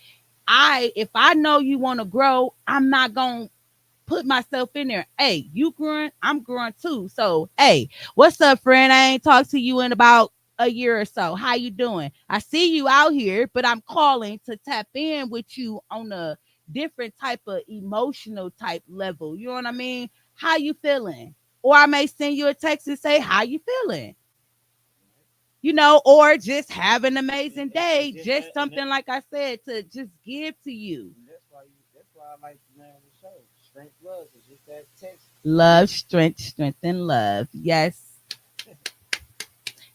S1: if I know you want to grow, I'm not gonna put myself in there. Hey, you growing, I'm growing too. So, hey, what's up, friend? I ain't talked to you in about a year or so. How you doing? I see you out here, but I'm calling to tap in with you on a different type of emotional type level. You know what I mean? How you feeling? Or I may send you a text and say, how you feeling? Or just have an amazing
S2: And
S1: day.
S2: just
S1: Just
S2: and
S1: something like I said to just give to you.
S2: that's why I like the name of the show. Strength Love. It's just that text.
S1: Love, strength, and love. Yes.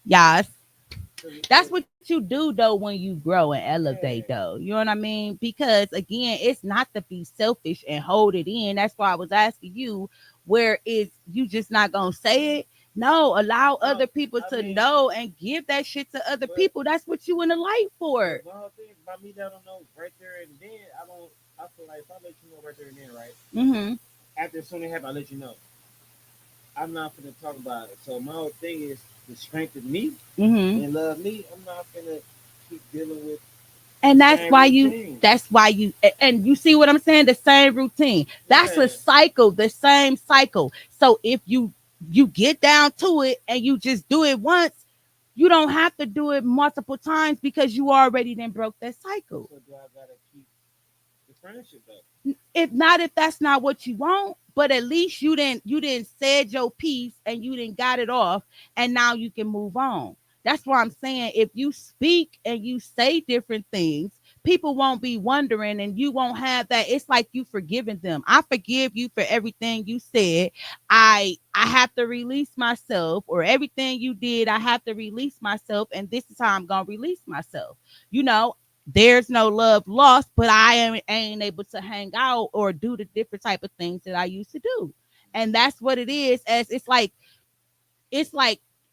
S1: Yes. That's
S2: Cause
S1: what you do though when you grow and elevate
S2: yeah,
S1: though. You know what I mean? Because again, it's not to be selfish and hold it in. That's why I was asking you, where is you just not gonna say it? No, allow
S2: no,
S1: other people
S2: I
S1: to
S2: mean,
S1: know and give that shit to other
S2: but
S1: people. That's what you in the light for.
S2: but my whole thing by me that I don't know right there and then I don't. I feel like if I let you know right there and then, right
S1: Mm-hmm.
S2: after as soon as it happen, I let you know. I'm not gonna talk about it. So my whole thing is to strengthen me
S1: Mm-hmm.
S2: and love me. I'm not gonna keep dealing with the
S1: And
S2: same routine.
S1: and you see what I'm saying? The same routine. That's a
S2: Yeah,
S1: cycle, the same cycle. So if you get down to it and you just do it once, you don't have to do it multiple times because you already then broke that cycle.
S2: so do I gotta keep the friendship though?
S1: If not, if that's not what you want, but at least you didn't said your piece and you didn't got it off, and now you can move on. That's why I'm saying if you speak and you say different things, people won't be wondering and you won't have that. It's like you forgiving them. I forgive you for everything you said. I have to release myself, or everything you did, I have to release myself, and this is how I'm gonna release myself. You know, there's no love lost, but ain't able to hang out or do the different type of things that I used to do. And that's what it is. As it's like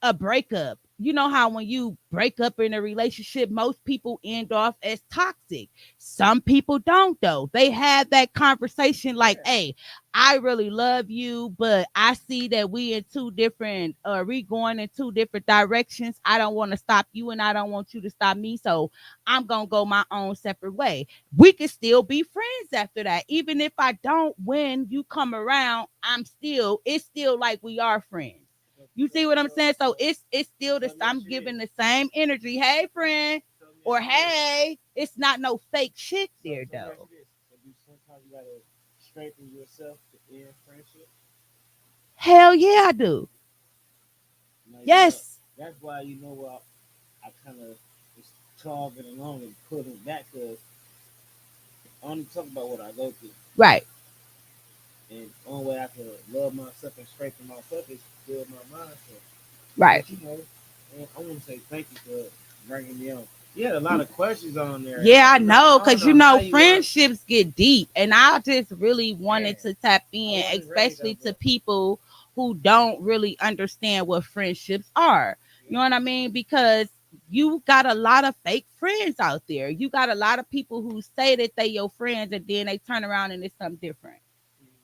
S1: a breakup. you know how when you break up in a relationship, most people end off as toxic. Some people don't, though. They have that conversation like,
S2: Yeah.
S1: hey, I really love you, but I see that we in two different, we going in two different directions. I don't want to stop you and I don't want you to stop me. So I'm going to go my own separate way. We can still be friends after that. Even if I don't, when you come around, it's still like we are friends.
S2: So,
S1: You
S2: so,
S1: see what I'm
S2: so,
S1: saying? So
S2: so,
S1: it's still
S2: so
S1: this.
S2: let me
S1: I'm
S2: ask you
S1: giving
S2: this.
S1: the same energy. Hey, friend,
S2: So let me
S1: or
S2: ask you this.
S1: hey, it's not no fake shit there
S2: So let me ask
S1: though.
S2: you this. So do sometimes you gotta strengthen yourself to end friendship?
S1: Hell yeah, I do. Yes,
S2: That's why what I kind of was talking along and putting back because I only talk about what I go through.
S1: right,
S2: And the only way I can love myself and strengthen myself is build my mindset.
S1: right.
S2: But and I want to say thank you for bringing me on. You had a lot of questions on there.
S1: Yeah, I know,
S2: I don't
S1: cause
S2: know how you are.
S1: friendships get deep, and I just really
S2: Yeah,
S1: wanted to tap
S2: I
S1: in,
S2: wasn't ready
S1: especially
S2: though,
S1: to
S2: but
S1: people who don't really understand what friendships are. You
S2: yeah,
S1: know what I mean? Because you got a lot of fake friends out there. You got a lot of people who say that they your friends, and then they turn around and it's something different.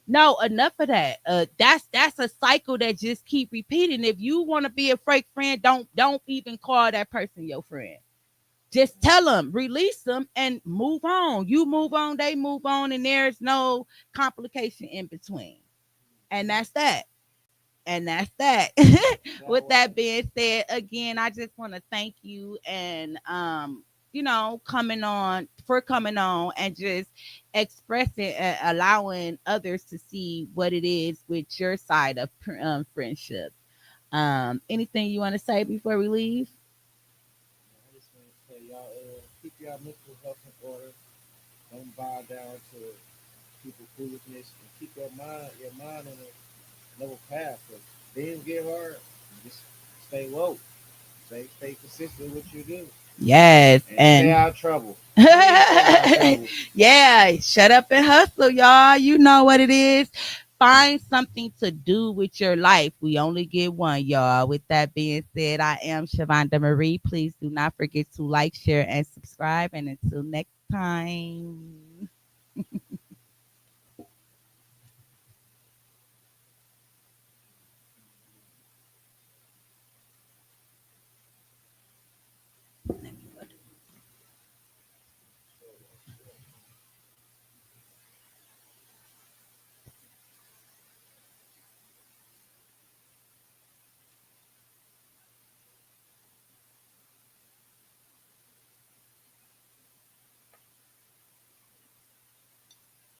S1: No, enough of that. That's a cycle that just keep repeating. If you want to be a fake friend, don't even call that person your friend. Just tell them, release them, and move on. You move on, they move on, and there's no complication in between. And that's that. And that's that.
S2: that
S1: With
S2: was.
S1: that being said, again, I just want to thank you and coming on and just expressing allowing others to see what it is with your side of friendship. Anything you want to say before we leave?
S2: I just want to say y'all keep y'all mental health in order. Don't bow down to people foolishness and keep your mind on a level path. Cause things get hard. Just stay woke. Stay consistent with what you do.
S1: Yes,
S2: And stay
S1: and
S2: out of trouble. Please stay out of trouble.
S1: yeah, shut up and hustle, y'all. You know what it is. Find something to do with your life. We only get one, y'all. With that being said, I am Shavonda Marie. Please do not forget to like, share, and subscribe. And until next time.